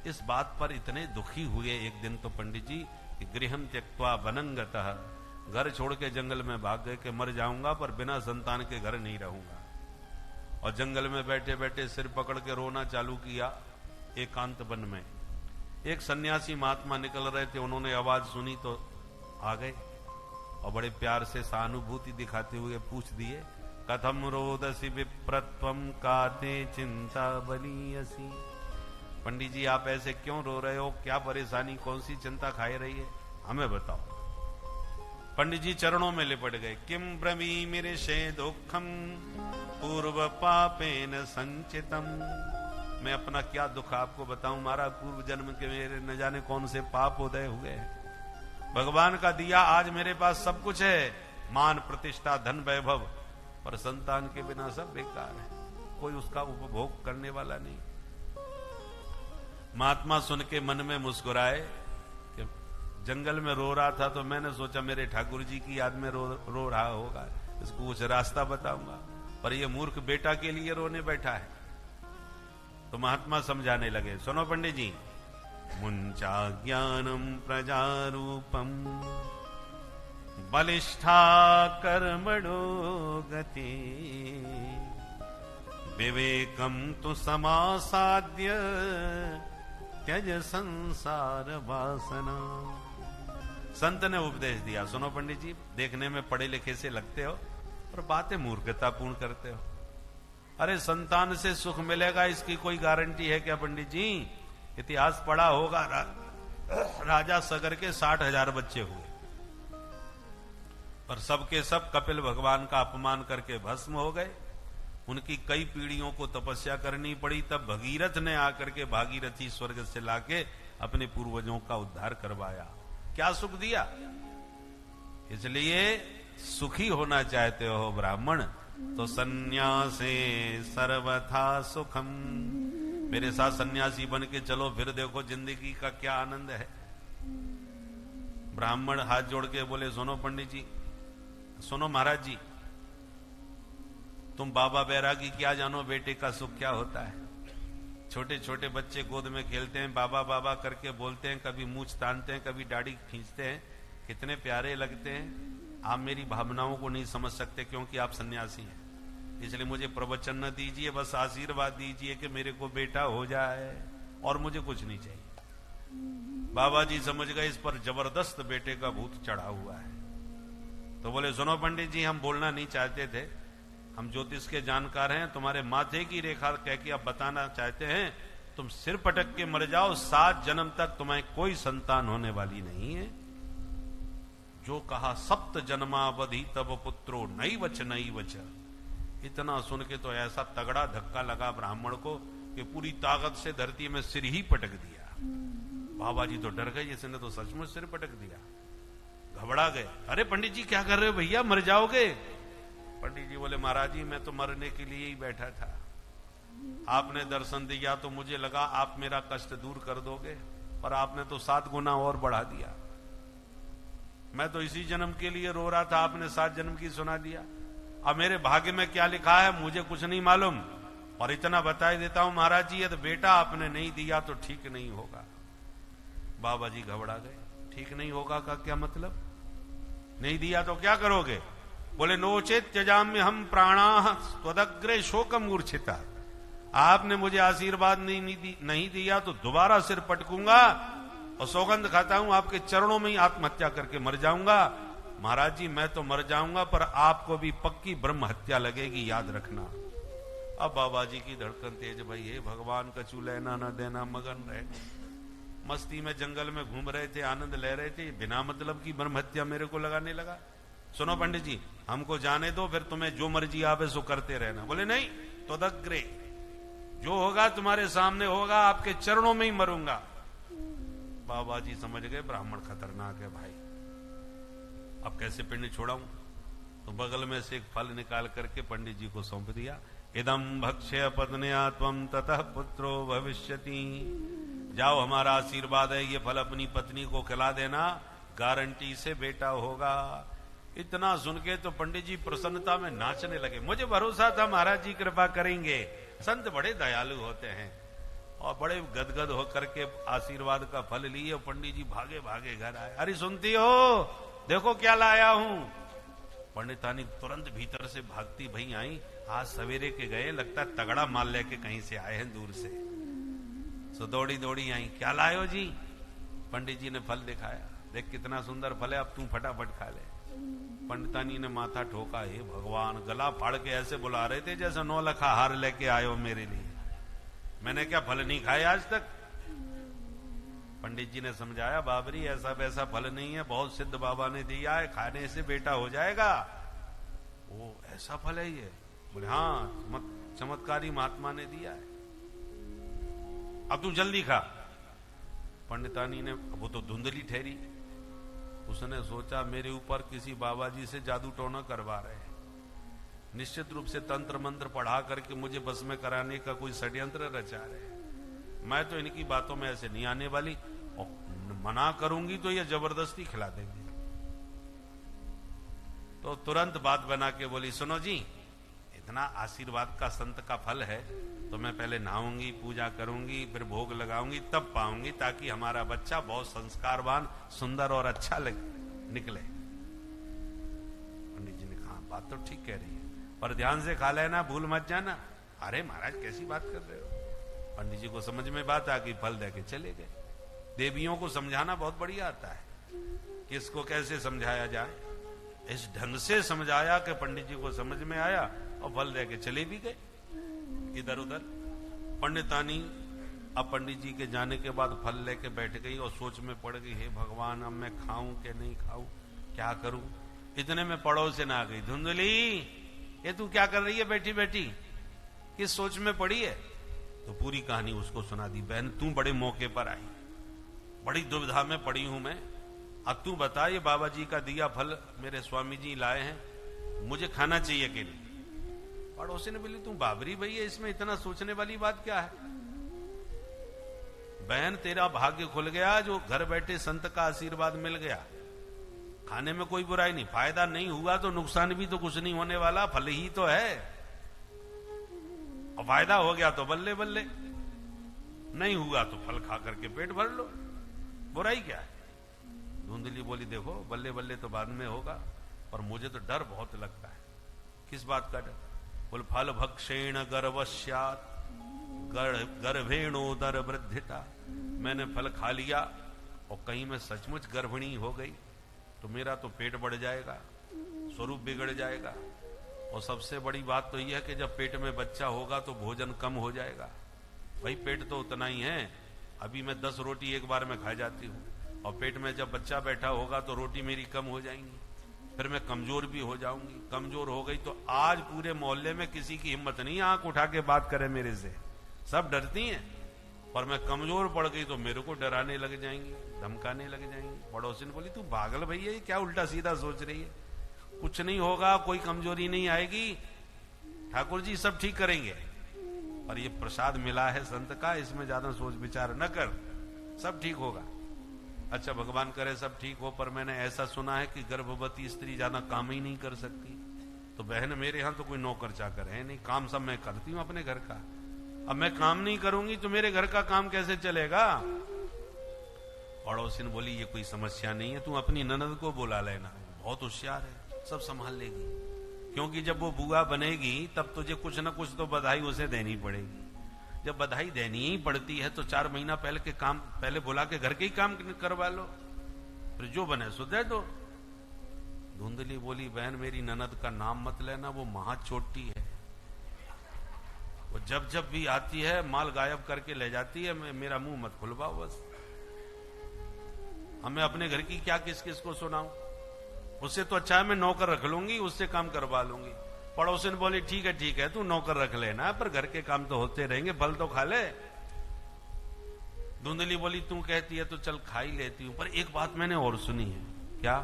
इस बात पर इतने दुखी हुए एक दिन तो पंडित जी कि गृहम त्यक्त्वा वनंगतः, घर छोड़ के जंगल में भाग गए कि मर जाऊंगा पर बिना संतान के घर नहीं रहूंगा। और जंगल में बैठे बैठे सिर पकड़ के रोना चालू किया। एकांत वन में एक सन्यासी महात्मा निकल रहे थे, उन्होंने आवाज सुनी तो आ गए और बड़े प्यार से सहानुभूति दिखाते हुए पूछ दिए, कथम रोदसी विप्रत्वम काते चिंता बलियसी। पंडित जी आप ऐसे क्यों रो रहे हो, क्या परेशानी, कौन सी चिंता खाई रही है, हमें बताओ। पंडित जी चरणों में लिपट गए। किम ब्रवीमिर्षे दुखम पूर्व पापेन संचितम। मैं अपना क्या दुख आपको बताऊं, मारा पूर्व जन्म के मेरे न जाने कौन से पाप उदय हुए हैं। भगवान का दिया आज मेरे पास सब कुछ है, मान प्रतिष्ठा धन वैभव, पर संतान के बिना सब बेकार है, कोई उसका उपभोग करने वाला नहीं। महात्मा सुन के मन में मुस्कुराए कि जंगल में रो रहा था तो मैंने सोचा मेरे ठाकुर जी की याद में रो रहा होगा, इसको कुछ रास्ता बताऊंगा, पर ये मूर्ख बेटा के लिए रोने बैठा है। तो महात्मा समझाने लगे, सुनो पंडित जी, मुंचा ज्ञानम प्रजारूपम बलिष्ठा कर्मणो गति विवेकम तु समासाद्य त्यज संसार वासना। संत ने उपदेश दिया, सुनो पंडित जी, देखने में पढ़े लिखे से लगते हो पर बातें मूर्खतापूर्ण करते हो। अरे संतान से सुख मिलेगा इसकी कोई गारंटी है क्या पंडित जी? इतिहास पढ़ा होगा, राजा सगर के 60,000 बच्चे हुए, पर सबके सब कपिल भगवान का अपमान करके भस्म हो गए। उनकी कई पीढ़ियों को तपस्या करनी पड़ी, तब भगीरथ ने आकर के भागीरथी स्वर्ग से लाके अपने पूर्वजों का उद्धार करवाया। क्या सुख दिया? इसलिए सुखी होना चाहते हो ब्राह्मण तो सन्यासे सर्वथा सुखम, मेरे साथ सन्यासी बन के चलो, फिर देखो जिंदगी का क्या आनंद है। ब्राह्मण हाथ जोड़ के बोले, सुनो पंडित जी, सुनो महाराज जी, तुम बाबा बैरागी क्या जानो बेटे का सुख क्या होता है। छोटे छोटे बच्चे गोद में खेलते हैं, बाबा बाबा करके बोलते हैं, कभी मूंछ तानते हैं, कभी दाढ़ी खींचते हैं, कितने प्यारे लगते हैं। आप मेरी भावनाओं को नहीं समझ सकते क्योंकि आप सन्यासी हैं, इसलिए मुझे प्रवचन न दीजिए, बस आशीर्वाद दीजिए कि मेरे को बेटा हो जाए और मुझे कुछ नहीं चाहिए। बाबा जी समझ गए इस पर जबरदस्त बेटे का भूत चढ़ा हुआ है, तो बोले, सुनो पंडित जी, हम बोलना नहीं चाहते थे, हम ज्योतिष के जानकार हैं, तुम्हारे माथे की रेखा कह के अब बताना चाहते हैं, तुम सिर पटक के मर जाओ, 7 जन्म तक तुम्हें कोई संतान होने वाली नहीं है। जो कहा 7 जन्मावधि तब पुत्रो नई वच। इतना सुन के तो ऐसा तगड़ा धक्का लगा ब्राह्मण को कि पूरी ताकत से धरती में सिर ही पटक दिया। बाबा जी तो डर गए, इसने तो सचमुच सिर पटक दिया, घबरा गए। अरे पंडित जी क्या कर रहे हो भैया, मर जाओगे। पंडित जी बोले, महाराज जी मैं तो मरने के लिए ही बैठा था, आपने दर्शन दिया तो मुझे लगा आप मेरा कष्ट दूर कर दोगे, पर आपने तो 7 गुना और बढ़ा दिया। मैं तो इसी जन्म के लिए रो रहा था, आपने 7 जन्म की सुना दिया। अब मेरे भाग्य में क्या लिखा है मुझे कुछ नहीं मालूम, और इतना बता देता हूं महाराज जी, यदि बेटा आपने नहीं दिया तो ठीक नहीं होगा। बाबा जी घबरा गए, ठीक नहीं होगा का क्या मतलब? नहीं दिया तो क्या करोगे? बोले, नोचेत त्यजाम्य हम प्राणाः त्वदग्रे शोकम मूर्छिता। आपने मुझे आशीर्वाद नहीं दिया तो दोबारा सिर पटकूंगा और सौगंध खाता हूं आपके चरणों में ही आत्महत्या करके मर जाऊंगा। महाराज जी मैं तो मर जाऊंगा, पर आपको भी पक्की ब्रह्म हत्या लगेगी, याद रखना। अब बाबा जी की धड़कन तेज भाई, हे भगवान कछु लेना न देना, मगन रहे मस्ती में जंगल में घूम रहे थे, आनंद ले रहे थे, बिना मतलब की ब्रह्म हत्या मेरे को लगाने लगा। सुनो पंडित जी, हमको जाने दो, फिर तुम्हें जो मर्जी आवे सो करते रहना। बोले नहीं, तो दग्रे जो होगा तुम्हारे सामने होगा, आपके चरणों में ही मरूंगा। बाबा जी समझ गए ब्राह्मण खतरनाक है भाई, अब कैसे पिंड छोड़ाऊं? तो बगल में से एक फल निकाल करके पंडित जी को सौंप दिया। इदम भक्ष्य पत्न्या त्वं ततः पुत्रो भविष्यति। जाओ हमारा आशीर्वाद है, ये फल अपनी पत्नी को खिला देना, गारंटी से बेटा होगा। इतना सुन के तो पंडित जी प्रसन्नता में नाचने लगे। मुझे भरोसा था महाराज जी कृपा करेंगे, संत बड़े दयालु होते हैं। और बड़े गदगद होकर के आशीर्वाद का फल लिए और पंडित जी भागे भागे घर आए। अरे सुनती हो, देखो क्या लाया हूं। पंडितानी तुरंत भीतर से भागती भई आई, आज सवेरे के गए, लगता है तगड़ा माल लेके कहीं से आए हैं दूर से। सो दौड़ी दौड़ी आई, क्या लाए हो जी? पंडित जी ने फल दिखाया, देख कितना सुंदर फल है, अब तू फटाफट खा ले। पंडितानी ने माथा ठोका, हे भगवान, गला फाड़ के ऐसे बुला रहे थे जैसे 9 लखा हार लेके आए हो मेरे लिए। मैंने क्या फल नहीं खाए आज तक? पंडित जी ने समझाया, बाबरी ऐसा वैसा फल नहीं है, बहुत सिद्ध बाबा ने दिया है, खाने से बेटा हो जाएगा। वो ऐसा फल है ये? बोले हाँ, चमत्कारी महात्मा ने दिया है, अब तू जल्दी खा। पंडितानी ने, वो तो धुंधली ठहरी, उसने सोचा मेरे ऊपर किसी बाबा जी से जादू टोना करवा रहे हैं, निश्चित रूप से तंत्र मंत्र पढ़ा करके मुझे बस में कराने का कोई षड्यंत्र रचा रहे हैं। मैं तो इनकी बातों में ऐसे नहीं आने वाली, और मना करूंगी तो ये जबरदस्ती खिला देंगे। तो तुरंत बात बना के बोली, सुनो जी, इतना आशीर्वाद का संत का फल है तो मैं पहले नहाऊंगी, पूजा करूंगी, फिर भोग लगाऊंगी, तब पाऊंगी, ताकि हमारा बच्चा बहुत संस्कारवान, सुंदर और अच्छा निकले। पंडित जी ने कहा बात तो ठीक कह रही है, पर ध्यान से खा लेना, भूल मत जाना। अरे महाराज कैसी बात कर रहे हो। पंडित जी को समझ में बात आ गई, फल दे के चले गए। देवियों को समझाना बहुत बढ़िया आता है, किसको कैसे समझाया जाए। इस ढंग से समझाया कि पंडित जी को समझ में आया और फल दे के चले भी गए इधर उधर। पंडितानी अब पंडित जी के जाने के बाद फल लेके बैठ गई और सोच में पड़ गई, हे भगवान अब मैं खाऊं कि नहीं खाऊं, क्या करूं। इतने में पड़ोसन आ गई, धुंधली ये तू क्या कर रही है बैठी बैठी, किस सोच में पड़ी है। तो पूरी कहानी उसको सुना दी। बहन तू बड़े मौके पर आई, बड़ी दुविधा में पड़ी हूं मैं, अब तू बता ये बाबा जी का दिया फल मेरे स्वामी जी लाए हैं, मुझे खाना चाहिए कि नहीं। पड़ोसी ने बोली, तू बाबरी भई है, इसमें इतना सोचने वाली बात क्या है। बहन तेरा भाग्य खुल गया, जो घर बैठे संत का आशीर्वाद मिल गया, खाने में कोई बुराई नहीं, फायदा नहीं हुआ तो नुकसान भी तो कुछ नहीं होने वाला, फल ही तो है, और फायदा हो गया तो बल्ले बल्ले, नहीं हुआ तो फल खा करके पेट भर लो, बुराई क्या है। धुंधली बोली, देखो बल्ले बल्ले तो बाद में होगा, पर मुझे तो डर बहुत लगता है। किस बात का डर। बोल फल भक्षेण गर्वस्यात् गर्भेणोदर वृद्धिता, मैंने फल खा लिया और कहीं मैं सचमुच गर्भिणी हो गई तो मेरा तो पेट बढ़ जाएगा, स्वरूप बिगड़ जाएगा। और सबसे बड़ी बात तो यह है कि जब पेट में बच्चा होगा तो भोजन कम हो जाएगा। भाई पेट तो उतना ही है, अभी मैं 10 रोटी एक बार में खा जाती हूँ, और पेट में जब बच्चा बैठा होगा तो रोटी मेरी कम हो जाएंगी, फिर मैं कमजोर भी हो जाऊंगी। कमजोर हो गई तो आज पूरे मोहल्ले में किसी की हिम्मत नहीं आंख उठा के बात करे मेरे से, सब डरती हैं। पर मैं कमजोर पड़ गई तो मेरे को डराने लग जाएंगी, धमकाने लग जाएंगी। पड़ोसी ने बोली, तू पागल भैया, ये क्या उल्टा सीधा सोच रही है, कुछ नहीं होगा, कोई कमजोरी नहीं आएगी, ठाकुर जी सब ठीक करेंगे। और ये प्रसाद मिला है संत का, इसमें ज्यादा सोच विचार न कर, सब ठीक होगा। अच्छा भगवान करे सब ठीक हो, पर मैंने ऐसा सुना है कि गर्भवती स्त्री ज्यादा काम ही नहीं कर सकती। तो बहन मेरे यहां तो कोई नौकर चाकर है नहीं, काम सब मैं करती हूं अपने घर का, अब मैं काम नहीं करूंगी तो मेरे घर का काम कैसे चलेगा। पड़ोसिन बोली, ये कोई समस्या नहीं है, तू अपनी ननद को बुला लेना, बहुत होशियार है, सब संभाल लेगी, क्योंकि जब वो बुआ बनेगी तब तुझे कुछ न कुछ तो बधाई उसे देनी पड़ेगी। जब बधाई देनी ही पड़ती है तो 4 महीना पहले के काम पहले बुला के घर के ही काम करवा लो, फिर जो बने सो दे दो। धुंधली बोली, बहन मेरी ननद का नाम मत लेना, वो महा छोटी है, वो जब जब भी आती है माल गायब करके ले जाती है, मेरा मुंह मत खुलवाओ बस। हमें अपने घर की क्या किस किस को सुनाऊं, उससे तो अच्छा है मैं नौकर रख लूंगी, उससे काम करवा लूंगी। पड़ोसन बोली, ठीक है तू नौकर रख लेना, पर घर के काम तो होते रहेंगे, फल तो खा ले। धुंधली बोली, तू कहती है तो चल खा ही लेती हूं, पर एक बात मैंने और सुनी है। क्या।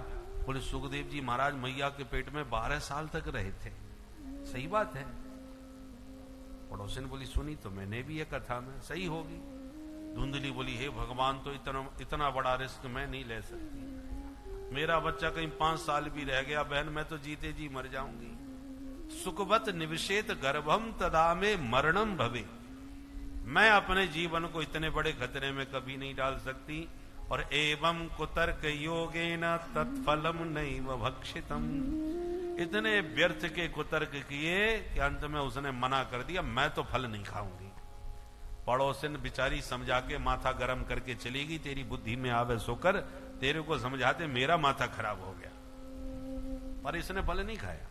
बोले, सुखदेव जी महाराज मैया के पेट में 12 साल तक रहे थे, सही बात है। पड़ोसन बोली, सुनी तो मैंने भी ये कथा में, सही होगी। धुंधली बोली, हे भगवान, तो इतना बड़ा रिस्क मैं नहीं ले सकती, मेरा बच्चा कहीं 5 साल भी रह गया बहन, मैं तो जीते जी मर जाऊंगी। सुखवत निविशेत गर्भम तदा में मरणम भवे, मैं अपने जीवन को इतने बड़े खतरे में कभी नहीं डाल सकती। और एवं कुतर्क योगेन तत्फलम नैव भक्षितम, इतने व्यर्थ के कुतर्क किए कि अंत में उसने मना कर दिया, मैं तो फल नहीं खाऊंगी। पड़ोसन बेचारी समझा के माथा गरम करके चली गई, तेरी बुद्धि में आवे सोकर, तेरे को समझाते मेरा माथा खराब हो गया, पर इसने फल नहीं खाया।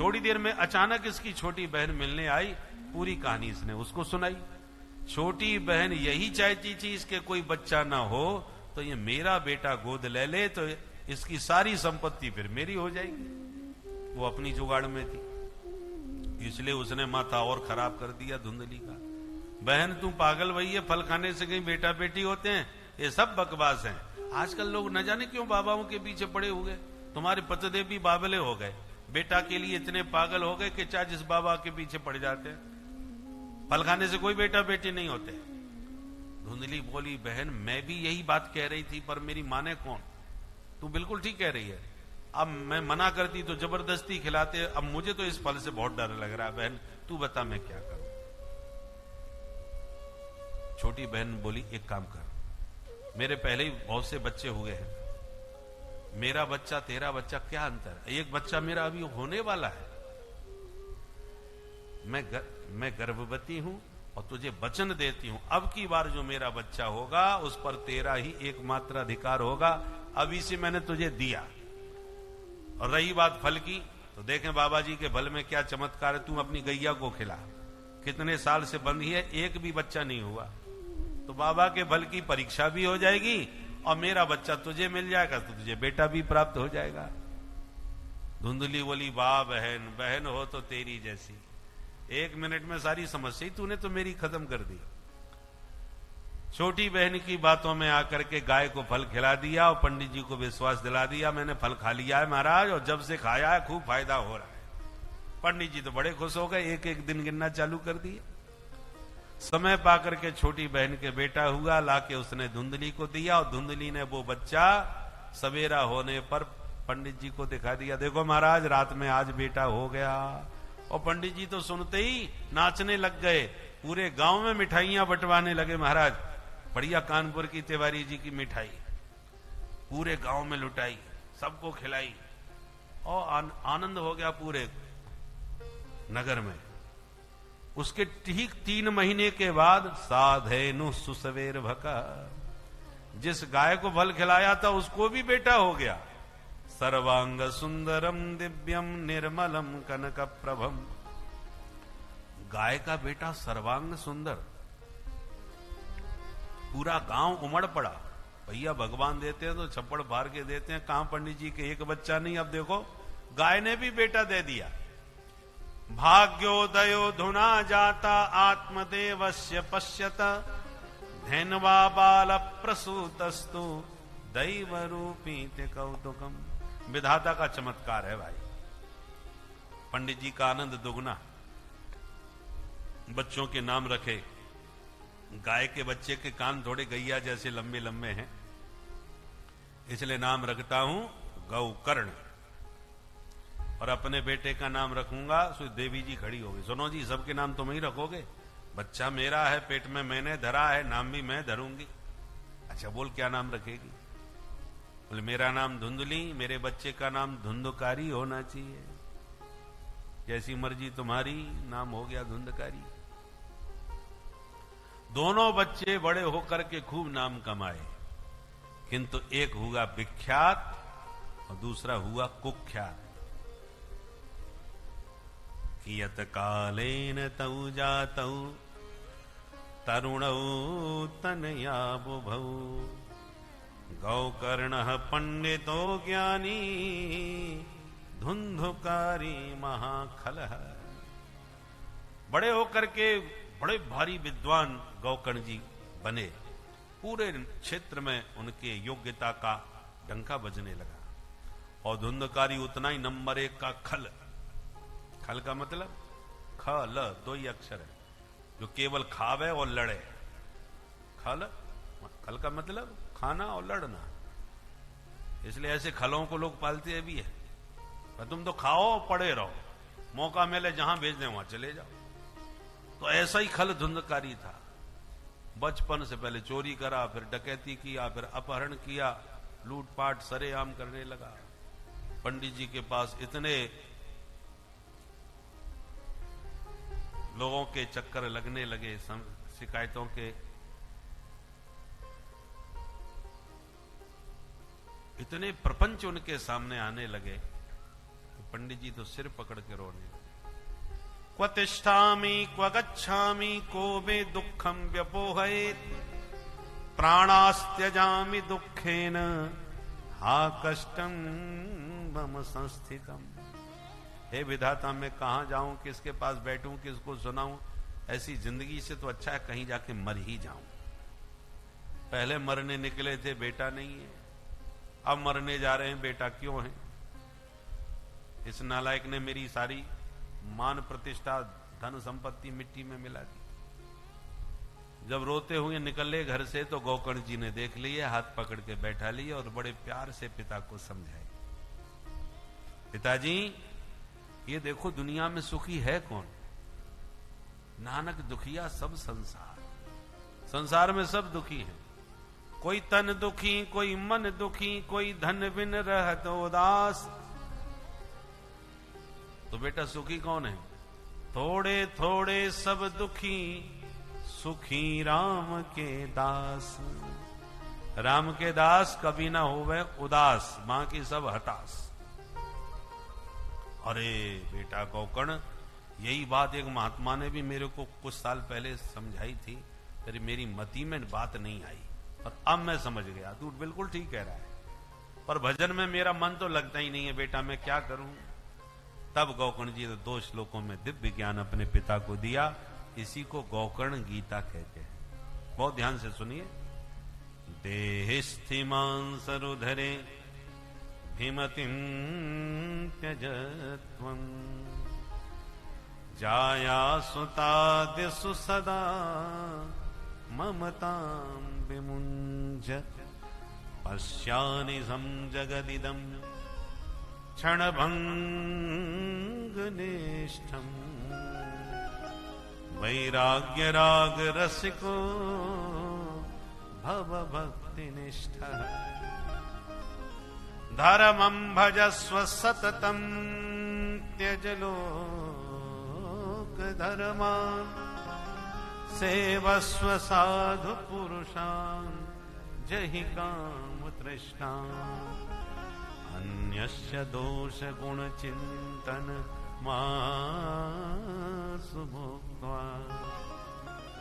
थोड़ी देर में अचानक इसकी छोटी बहन मिलने आई, पूरी कहानी इसने उसको सुनाई। छोटी बहन यही चाहती थी इसके कोई बच्चा ना हो, तो ये मेरा बेटा गोद ले ले तो इसकी सारी संपत्ति फिर मेरी हो जाएगी। वो अपनी जुगाड़ में थी, इसलिए उसने माथा और खराब कर दिया धुंधली का। बहन तू पागल भई है, फल खाने से कहीं बेटा बेटी होते हैं, ये सब बकवास है। आजकल लोग न जाने क्यों बाबाओं के पीछे पड़े हुए। तुम्हारे पतिदेव भी बाबले हो गए, बेटा के लिए इतने पागल हो गए कि चाहे जिस बाबा के पीछे पड़ जाते हैं। फल खाने से कोई बेटा बेटी नहीं होते। धुंधली बोली, बहन मैं भी यही बात कह रही थी, पर मेरी माने कौन। तू बिल्कुल ठीक कह रही है। अब मैं मना करती तो जबरदस्ती खिलाते, अब मुझे तो इस फल से बहुत डर लग रहा है। बहन तू बता मैं क्या करूं। छोटी बहन बोली, एक काम कर, मेरे पहले ही बहुत से बच्चे हुए हैं, मेरा बच्चा तेरा बच्चा क्या अंतर है। एक बच्चा मेरा अभी होने वाला है, मैं गर्भवती हूं और तुझे वचन देती हूं, अब की बार जो मेरा बच्चा होगा उस पर तेरा ही एकमात्र अधिकार होगा। अभी से मैंने तुझे दिया। और रही बात फल की, तो देखें बाबा जी के फल में क्या चमत्कार है। तू अपनी गैया को खिला, कितने साल से बंधी है, एक भी बच्चा नहीं हुआ। तो बाबा के फल की परीक्षा भी हो जाएगी और मेरा बच्चा तुझे मिल जाएगा, तो तुझे बेटा भी प्राप्त हो जाएगा। धुंधली बोली, वाह बहन, बहन हो तो तेरी जैसी। 1 मिनट में सारी समस्या ही तूने तो मेरी खत्म कर दी। छोटी बहन की बातों में आकर के गाय को फल खिला दिया और पंडित जी को विश्वास दिला दिया, मैंने फल खा लिया है महाराज, और जब से खाया है खूब फायदा हो रहा है। पंडित जी तो बड़े खुश हो गए, एक एक दिन गिनना चालू कर दिए। समय पाकर के छोटी बहन के बेटा हुआ, लाके उसने धुंधली को दिया और धुंधली ने वो बच्चा सवेरा होने पर पंडित जी को दिखा दिया, देखो महाराज रात में आज बेटा हो गया। और पंडित जी तो सुनते ही नाचने लग गए, पूरे गांव में मिठाइयां बंटवाने लगे। महाराज बढ़िया कानपुर की तिवारी जी की मिठाई पूरे गांव में लुटाई, सबको खिलाई और आनंद हो गया पूरे नगर में। उसके ठीक 3 महीने के बाद साधेनु सुसवेर भका, जिस गाय को फल खिलाया था उसको भी बेटा हो गया। सर्वांग सुंदरम दिव्यम निर्मलम कनक प्रभम, गाय का बेटा सर्वांग सुंदर। पूरा गांव उमड़ पड़ा, भैया भगवान देते हैं तो छप्पड़ फाड़ के देते हैं, कहां पंडित जी के एक बच्चा नहीं, अब देखो गाय ने भी बेटा दे दिया। भाग्योदयो धुना जाता आत्मदेवस्य पश्यत, धैन्वा बाल प्रसूतस्तु दैव रूपी ते कौतुकम। विधाता का चमत्कार है भाई। पंडित जी का आनंद दुगना। बच्चों के नाम रखे, गाय के बच्चे के कान थोड़े गैया जैसे लंबे लंबे हैं, इसलिए नाम रखता हूं गौकर्ण। और अपने बेटे का नाम रखूंगा, सो देवी जी खड़ी होगी, सुनो जी सबके नाम तुम ही रखोगे, बच्चा मेरा है, पेट में मैंने धरा है, नाम भी मैं धरूंगी। अच्छा बोल क्या नाम रखेगी। बोले मेरा नाम धुंधली, मेरे बच्चे का नाम धुंधकारी होना चाहिए। जैसी मर्जी तुम्हारी, नाम हो गया धुंधकारी। दोनों बच्चे बड़े होकर के खूब नाम कमाए, किंतु एक हुआ विख्यात और दूसरा हुआ कुख्यात। कियत कालेन तौ जातौ तरुणौ तनया बुभौ, गौकर्णः पंडितो ज्ञानी धुंधुकारी महाखलः। बड़े होकर के बड़े भारी विद्वान गौकर्ण जी बने, पूरे क्षेत्र में उनके योग्यता का डंका बजने लगा। और धुंधकारी उतना ही नंबर 1 का खल। खल का मतलब खल 2 ही अक्षर है, जो केवल खावे और लड़े। खल का मतलब खाना और लड़ना, इसलिए ऐसे खलों को लोग पालते भी है। पर तुम तो खाओ और पड़े रहो, मौका मिले जहां भेज दें वहां चले जाओ। तो ऐसा ही खल धुंधकारी था। बचपन से पहले चोरी करा, फिर डकैती किया, फिर अपहरण किया, लूटपाट सरेआम करने लगा। पंडित जी के पास इतने लोगों के चक्कर लगने लगे, शिकायतों के, इतने प्रपंच उनके सामने आने लगे तो पंडित जी तो सिर पकड़ के रोने लगे। क्व तिष्ठामि क्व गच्छामि को मे दुखम व्यपोहयेत्, प्राणास्त्यजामि दुखेन हा कष्टम मम संस्थितम। हे विधाता मैं कहां जाऊं, किसके पास बैठूं, किसको सुनाऊं। ऐसी जिंदगी से तो अच्छा है कहीं जाके मर ही जाऊं। पहले मरने निकले थे, बेटा नहीं है, अब मरने जा रहे हैं, बेटा क्यों है? इस नालायक ने मेरी सारी मान प्रतिष्ठा धन संपत्ति मिट्टी में मिला दी। जब रोते हुए निकले घर से तो गोकर्ण जी ने देख लिए, हाथ पकड़ के बैठा लिए और बड़े प्यार से पिता को समझाए, पिताजी ये देखो दुनिया में सुखी है कौन? नानक दुखिया सब संसार, संसार में सब दुखी है। कोई तन दुखी, कोई मन दुखी, कोई धन बिन रहत उदास। तो बेटा सुखी कौन है? थोड़े थोड़े सब दुखी, सुखी राम के दास। राम के दास कभी ना होवे उदास, बाकी सब हताश। अरे बेटा गोकर्ण, यही बात एक महात्मा ने भी मेरे को कुछ साल पहले समझाई थी, तेरी मेरी मति में बात नहीं आई, और अब मैं समझ गया, तू बिल्कुल ठीक कह रहा है, पर भजन में मेरा मन तो लगता ही नहीं है बेटा, मैं क्या करूं? तब गोकर्ण जी ने 2 श्लोकों में दिव्य ज्ञान अपने पिता को दिया। इसी को गोकर्ण गीता कहते हैं। बहुत ध्यान से सुनिए। देहिस्थिमां सरुधरे भीमतिं त्यजत्वं, जाया सुतादिषु सदा ममतां विमुञ्च। पश्यानि जगदिदं क्षणभङ्गनिष्ठम्, वैराग्य राग रसिको भवभक्तिनिष्ठः। धर्मं भजस्व सततं त्यज लोकधर्मान्, सेवस्व साधु पुरुषान् जहि काम तृष्णान्। अन्यस्य दोष गुण चिंतन मासु भुक्त्वा,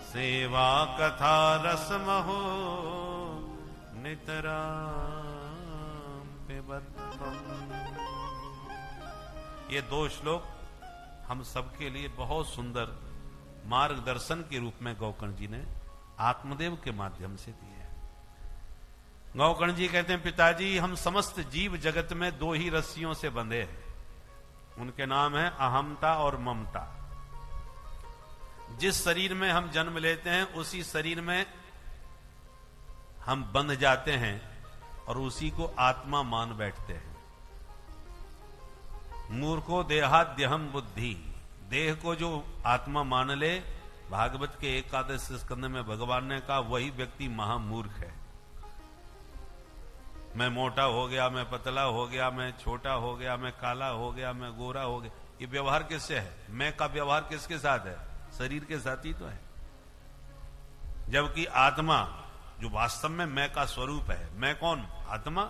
सेवा कथा रसमहो नितरां पिबत्वम्। ये 2 श्लोक हम सबके लिए बहुत सुंदर मार्गदर्शन के रूप में गोकर्ण जी ने आत्मदेव के माध्यम से दिए। गोकर्ण जी कहते हैं, पिताजी हम समस्त जीव जगत में 2 ही रस्सियों से बंधे हैं, उनके नाम है अहमता और ममता। जिस शरीर में हम जन्म लेते हैं उसी शरीर में हम बंध जाते हैं और उसी को आत्मा मान बैठते हैं। मूर्खो देहाद्यहम बुद्धि, देह को जो आत्मा मान ले, भागवत के 11 स्कंद में भगवान ने कहा वही व्यक्ति महामूर्ख है। मैं मोटा हो गया, मैं पतला हो गया, मैं छोटा हो गया, मैं काला हो गया, मैं गोरा हो गया, ये व्यवहार किससे है? मैं का व्यवहार किसके साथ है? शरीर के साथ ही तो है। जबकि आत्मा जो वास्तव में मैं का स्वरूप है, मैं कौन? आत्मा।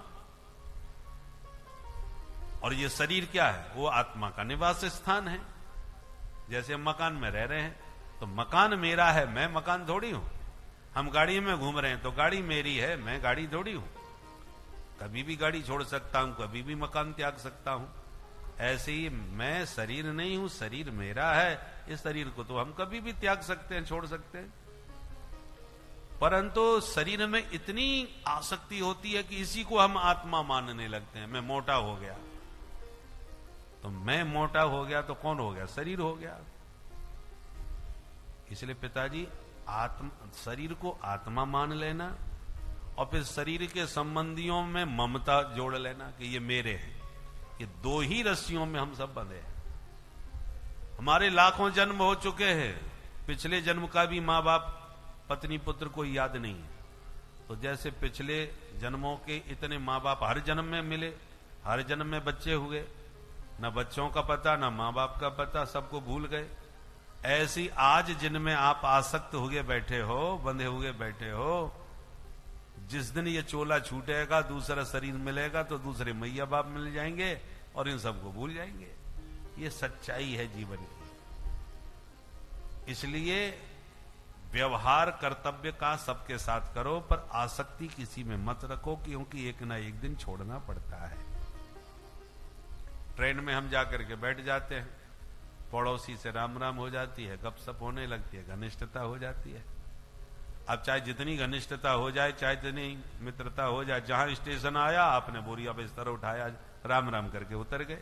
और ये शरीर क्या है? वो आत्मा का निवास स्थान है। जैसे हम मकान में रह रहे हैं तो मकान मेरा है, मैं मकान थोड़ी हूं। हम गाड़ी में घूम रहे हैं तो गाड़ी मेरी है, मैं गाड़ी थोड़ी हूं। कभी भी गाड़ी छोड़ सकता हूं, कभी भी मकान त्याग सकता हूं। ऐसे ही मैं शरीर नहीं हूं, शरीर मेरा है। इस शरीर को तो हम कभी भी त्याग सकते हैं, छोड़ सकते हैं, परंतु शरीर में इतनी आसक्ति होती है कि इसी को हम आत्मा मानने लगते हैं। मैं मोटा हो गया तो मैं मोटा हो गया तो कौन हो गया? शरीर हो गया। इसलिए पिताजी शरीर को आत्मा मान लेना और फिर शरीर के संबंधियों में ममता जोड़ लेना कि ये मेरे हैं। ये 2 ही रस्सियों में हम सब बंधे हैं। हमारे लाखों जन्म हो चुके हैं, पिछले जन्म का भी मां बाप पत्नी पुत्र को याद नहीं है। तो जैसे पिछले जन्मों के इतने मां बाप हर जन्म में मिले, हर जन्म में बच्चे हुए, न बच्चों का पता न मां बाप का पता, सबको भूल गए। ऐसी आज जिनमें आप आसक्त हुए बैठे हो, बंधे हुए बैठे हो, जिस दिन ये चोला छूटेगा, दूसरा शरीर मिलेगा तो दूसरे मैया बाप मिल जाएंगे और इन सबको भूल जाएंगे। ये सच्चाई है जीवन की। इसलिए व्यवहार कर्तव्य का सबके साथ करो, पर आसक्ति किसी में मत रखो, क्योंकि एक ना एक दिन छोड़ना पड़ता है। ट्रेन में हम जाकर के बैठ जाते हैं, पड़ोसी से राम राम हो जाती है, गपशप होने लगती है, घनिष्ठता हो जाती है। अब चाहे जितनी घनिष्ठता हो जाए, चाहे जितनी मित्रता हो जाए, जहां स्टेशन आया आपने बोरिया बिस्तर उठाया, राम राम करके उतर गए।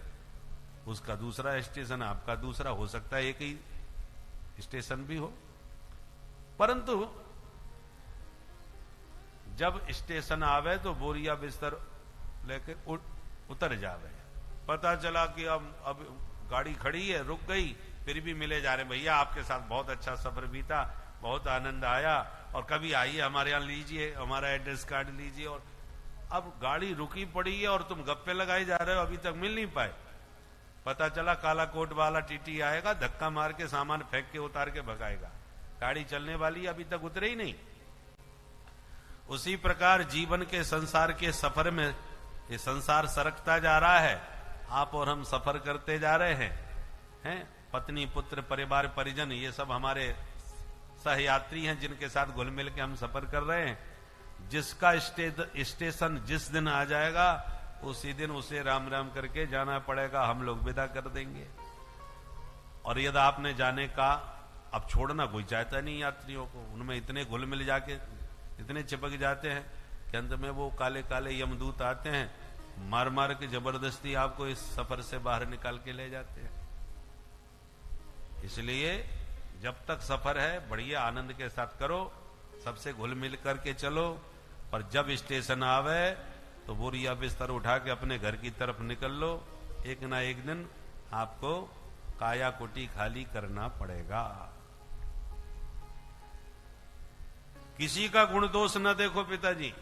उसका दूसरा स्टेशन, आपका दूसरा, हो सकता है एक ही स्टेशन भी हो, परंतु जब स्टेशन आवे तो बोरिया बिस्तर लेकर उतर जावे। पता चला कि अब गाड़ी खड़ी है, रुक गई, फिर भी मिले जा रहे, भैया आपके साथ बहुत अच्छा सफर बीता, बहुत आनंद आया, और कभी आइए हमारे यहां लीजिए, हमारा एड्रेस कार्ड लीजिए। और अब गाड़ी रुकी पड़ी है और तुम गप्पे लगाए जा रहे हो, अभी तक मिल नहीं पाए। पता चला काला कोट वाला टीटी आएगा, धक्का मार के सामान फेंक के उतार के भगाएगा, गाड़ी चलने वाली अभी तक उतरे ही नहीं। उसी प्रकार जीवन के संसार के सफर में ये संसार सरकता जा रहा है, आप और हम सफर करते जा रहे हैं। पत्नी, पुत्र, परिवार, परिजन, ये सब हमारे सहयात्री हैं जिनके साथ घुल मिल के हम सफर कर रहे हैं। जिसका स्टेशन जिस दिन आ जाएगा उसी दिन उसे राम राम करके जाना पड़ेगा, हम लोग विदा कर देंगे। और यदि आपने जाने का, अब छोड़ना कोई चाहता नहीं यात्रियों को, उनमें इतने घुल मिल जाके इतने चिपक जाते हैं कि अंत में वो काले काले यमदूत आते हैं, मार मार के जबरदस्ती आपको इस सफर से बाहर निकाल के ले जाते हैं। इसलिए जब तक सफर है बढ़िया आनंद के साथ करो, सबसे घुल मिल करके चलो, पर जब स्टेशन आवे तो बोरिया बिस्तर उठा के अपने घर की तरफ निकल लो। एक ना एक दिन आपको काया कोटी खाली करना पड़ेगा। किसी का गुण दोष न देखो पिताजी।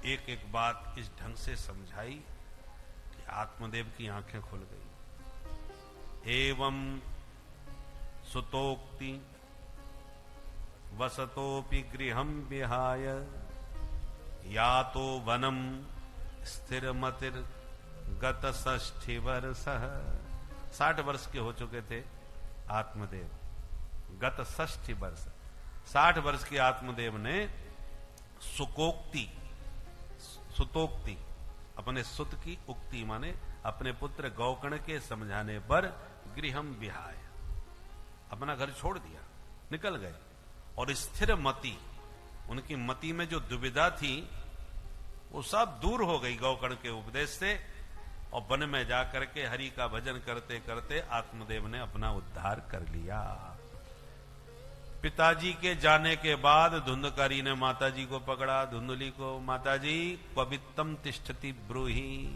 एक एक बात इस ढंग से समझाई कि आत्मदेव की आंखें खुल गई। एवं सुतोक्ति वसतोपि गृहं विहाय या तो वनम स्थिरमतिर गत 60 वर्ष। 60 वर्ष के हो चुके थे आत्मदेव, गत 60 वर्ष। 60 वर्ष के आत्मदेव ने सुकोक्ति, सुतोक्ति, अपने सुत की उक्ति माने अपने पुत्र गौकर्ण के समझाने पर गृहम विहाय, अपना घर छोड़ दिया, निकल गए। और स्थिर मति, उनकी मति में जो दुविधा थी वो सब दूर हो गई गौकर्ण के उपदेश से, और वन में जाकर के हरि का भजन करते करते आत्मदेव ने अपना उद्धार कर लिया। पिताजी के जाने के बाद धुंधकारी ने माताजी को पकड़ा, धुंधली को, माताजी पवित्रम तिष्ठति ब्रूही।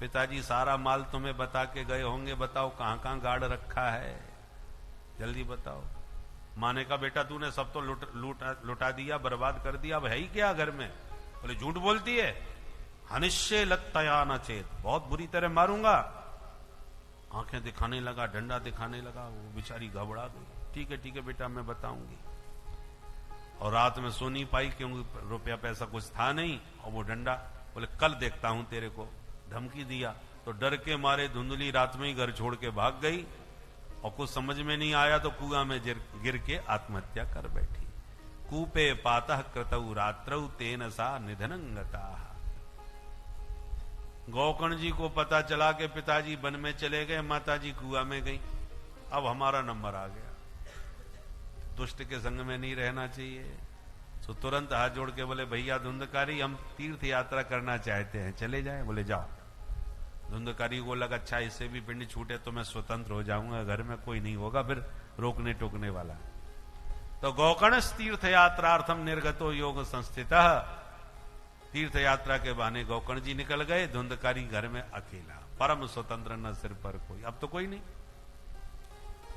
पिताजी सारा माल तुम्हें बता के गए होंगे, बताओ कहां कहां गाड़ रखा है, जल्दी बताओ। माने का बेटा तूने सब तो लुटा दिया, बर्बाद कर दिया, अब है ही क्या घर में? बोले झूठ बोलती है, हनिश्य लत्तया न चेत, बहुत बुरी तरह मारूंगा। आंखें दिखाने लगा, डंडा दिखाने लगा, वो बेचारी घबरा गई। ठीक है बेटा मैं बताऊंगी। और रात में सो नहीं पाई क्योंकि रुपया पैसा कुछ था नहीं, और वो डंडा, बोले कल देखता हूं तेरे को, धमकी दिया। तो डर के मारे धुंधली रात में ही घर छोड़ के भाग गई, और कुछ समझ में नहीं आया तो कुआं में गिर के आत्महत्या कर बैठी। कूपे पातः कृतौ रात्रौ तेन सा निधनंगता। गौकर्ण जी को पता चला कि पिताजी वन में चले गए, माताजी कुआं में गई, अब हमारा नंबर आ गया। दुष्ट के संग में नहीं रहना चाहिए। तो तुरंत हाथ जोड़ के बोले भैया धुंधकारी, हम तीर्थ यात्रा करना चाहते हैं, चले जाएं? बोले जाओ। धुंधकारी को लगा अच्छा इससे भी पिंड छूटे तो मैं स्वतंत्र हो जाऊंगा, घर में कोई नहीं होगा फिर रोकने टोकने वाला। तो गौकर्ण तीर्थ यात्रार्थम निर्गतो योग संस्थितः, तीर्थ यात्रा के बहाने गौकर्ण जी निकल गए, धुंधकारी घर में अकेला, परम स्वतंत्र, न सिर पर कोई, अब तो कोई नहीं।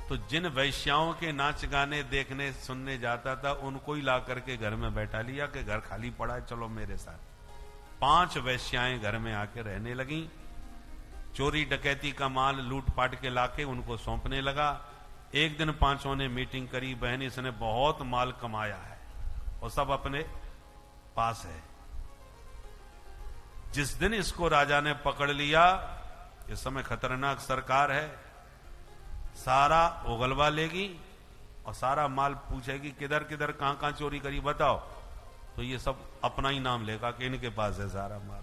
तो जिन वैश्याओं के नाच गाने देखने सुनने जाता था उनको ही ला करके घर में बैठा लिया कि घर खाली पड़ा है, चलो मेरे साथ। 5 वैश्याएं घर में आके रहने लगी, चोरी डकैती का माल लूटपाट के लाके उनको सौंपने लगा। एक दिन 5 ने मीटिंग करी, बहन इसने बहुत माल कमाया है और सब अपने पास है, जिस दिन इसको राजा ने पकड़ लिया, इस समय खतरनाक सरकार है, सारा उगलवा लेगी और सारा माल पूछेगी किधर किधर कहां कहां चोरी करी बताओ, तो ये सब अपना ही नाम लेगा कि इनके पास है सारा माल।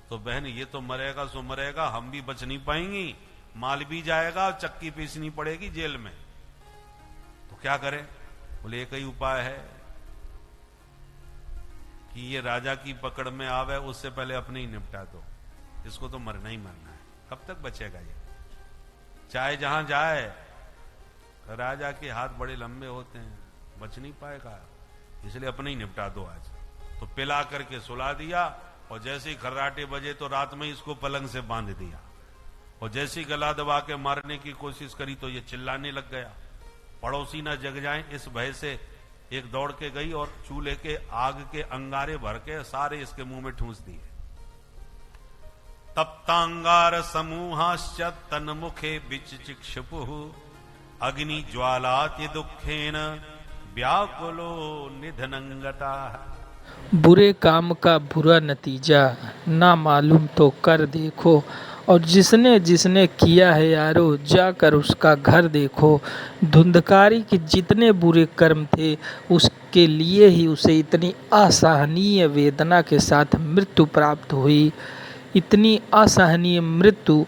तो बहन ये तो मरेगा सो मरेगा, हम भी बच नहीं पाएंगी, माल भी जाएगा और चक्की पीसनी पड़ेगी जेल में, तो क्या करें? बोले एक ही उपाय है कि ये राजा की पकड़ में आवे, उससे पहले अपने ही निपटा दो, इसको तो मरना ही मरना है। कब तक बचेगा ये? चाहे जहां जाए, राजा के हाथ बड़े लंबे होते हैं, बच नहीं पाएगा, इसलिए अपने ही निपटा दो आज। तो पिला करके सुला दिया, और जैसे ही खर्राटे बजे तो रात में इसको पलंग से बांध दिया, और जैसे ही गला दबा के मारने की कोशिश करी तो ये चिल्लाने लग गया। पड़ोसी ना जग जाएं इस भय से एक दौड़ के गई और चूल्हे के आग के अंगारे भर के सारे इसके मुंह में ठूंस दिए। तप्तांगार समूहाश्च तन्मुखे विचिक्षुपुः अग्नि ज्वालाति दुखेन व्याकुलो निधनंगता। बुरे काम का बुरा नतीजा ना मालूम तो कर देखो, और जिसने जिसने किया है यारो जाकर उसका घर देखो। धुंधकारी के जितने बुरे कर्म थे उसके लिए ही उसे इतनी असहनीय वेदना के साथ मृत्यु प्राप्त हुई। इतनी असहनीय मृत्यु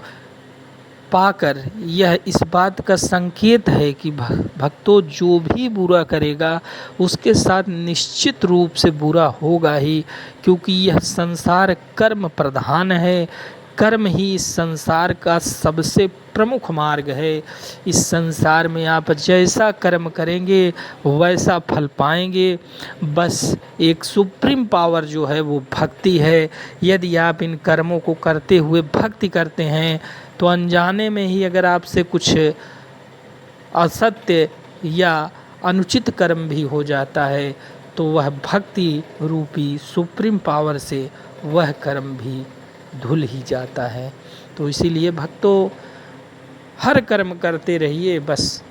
पाकर यह इस बात का संकेत है कि भक्तों जो भी बुरा करेगा उसके साथ निश्चित रूप से बुरा होगा ही, क्योंकि यह संसार कर्म प्रधान है। कर्म ही इस संसार का सबसे प्रमुख मार्ग है। इस संसार में आप जैसा कर्म करेंगे वैसा फल पाएंगे। बस एक सुप्रीम पावर जो है वो भक्ति है। यदि आप इन कर्मों को करते हुए भक्ति करते हैं तो अनजाने में ही अगर आपसे कुछ असत्य या अनुचित कर्म भी हो जाता है तो वह भक्ति रूपी सुप्रीम पावर से वह कर्म भी धुल ही जाता है। तो इसीलिए भक्तों हर कर्म करते रहिए, बस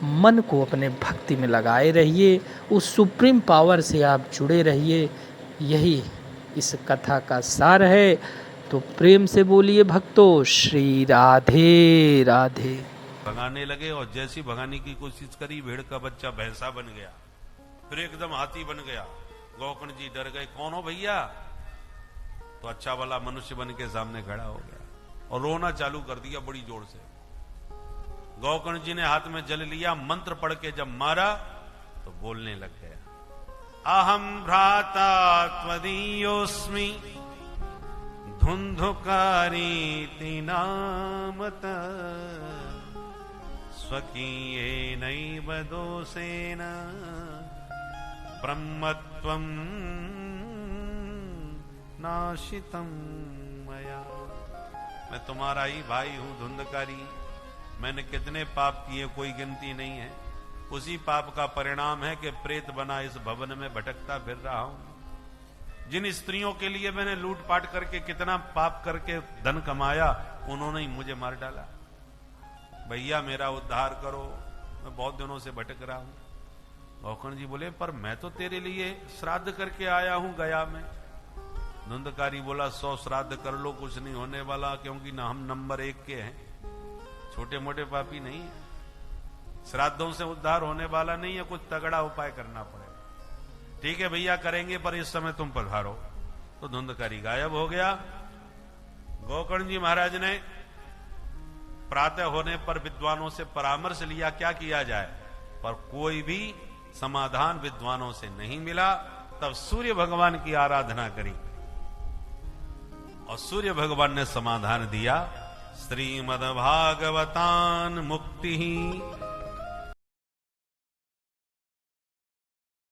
मन को अपने भक्ति में लगाए रहिए, उस सुप्रीम पावर से आप जुड़े रहिए। यही इस कथा का सार है। तो प्रेम से बोलिए भक्तों श्री राधे राधे। भगाने लगे और जैसी भगाने की कोशिश करी भेड़ का बच्चा भैंसा बन गया, फिर एकदम हाथी बन गया। गौकर्ण जी डर गए, कौन हो भैया? तो अच्छा वाला मनुष्य बन के सामने खड़ा हो गया और रोना चालू कर दिया बड़ी जोर से। गौकर्ण जी ने हाथ में जल लिया, मंत्र पढ़ के जब मारा तो बोलने लग गया, अहम भ्राता त्वदीयोस्मि धुंधुकारीति नामत स्वकीयेनैव दोषेण ब्रह्मत्वं नाशितम मया। मैं तुम्हारा ही भाई हूं धुंधकारी। मैंने कितने पाप किए कोई गिनती नहीं है। उसी पाप का परिणाम है कि प्रेत बना इस भवन में भटकता फिर रहा हूं। जिन स्त्रियों के लिए मैंने लूटपाट करके कितना पाप करके धन कमाया, उन्होंने ही मुझे मार डाला। भैया मेरा उद्धार करो, मैं बहुत दिनों से भटक रहा हूं। गौकर्ण जी बोले, पर मैं तो तेरे लिए श्राद्ध करके आया हूं गया में। धुंधकारी बोला, 100 श्राद्ध कर लो, कुछ नहीं होने वाला, क्योंकि ना हम नंबर 1 के हैं, छोटे मोटे पापी नहीं है। श्राद्धों से उद्धार होने वाला नहीं है, कुछ तगड़ा उपाय करना पड़ेगा। ठीक है भैया करेंगे, पर इस समय तुम पधारो। तो धुंधकारी गायब हो गया। गौकर्ण जी महाराज ने प्रातः होने पर विद्वानों से परामर्श लिया क्या किया जाए, पर कोई भी समाधान विद्वानों से नहीं मिला। तब सूर्य भगवान की आराधना करी और सूर्य भगवान ने समाधान दिया, श्रीमद् भागवतान मुक्ति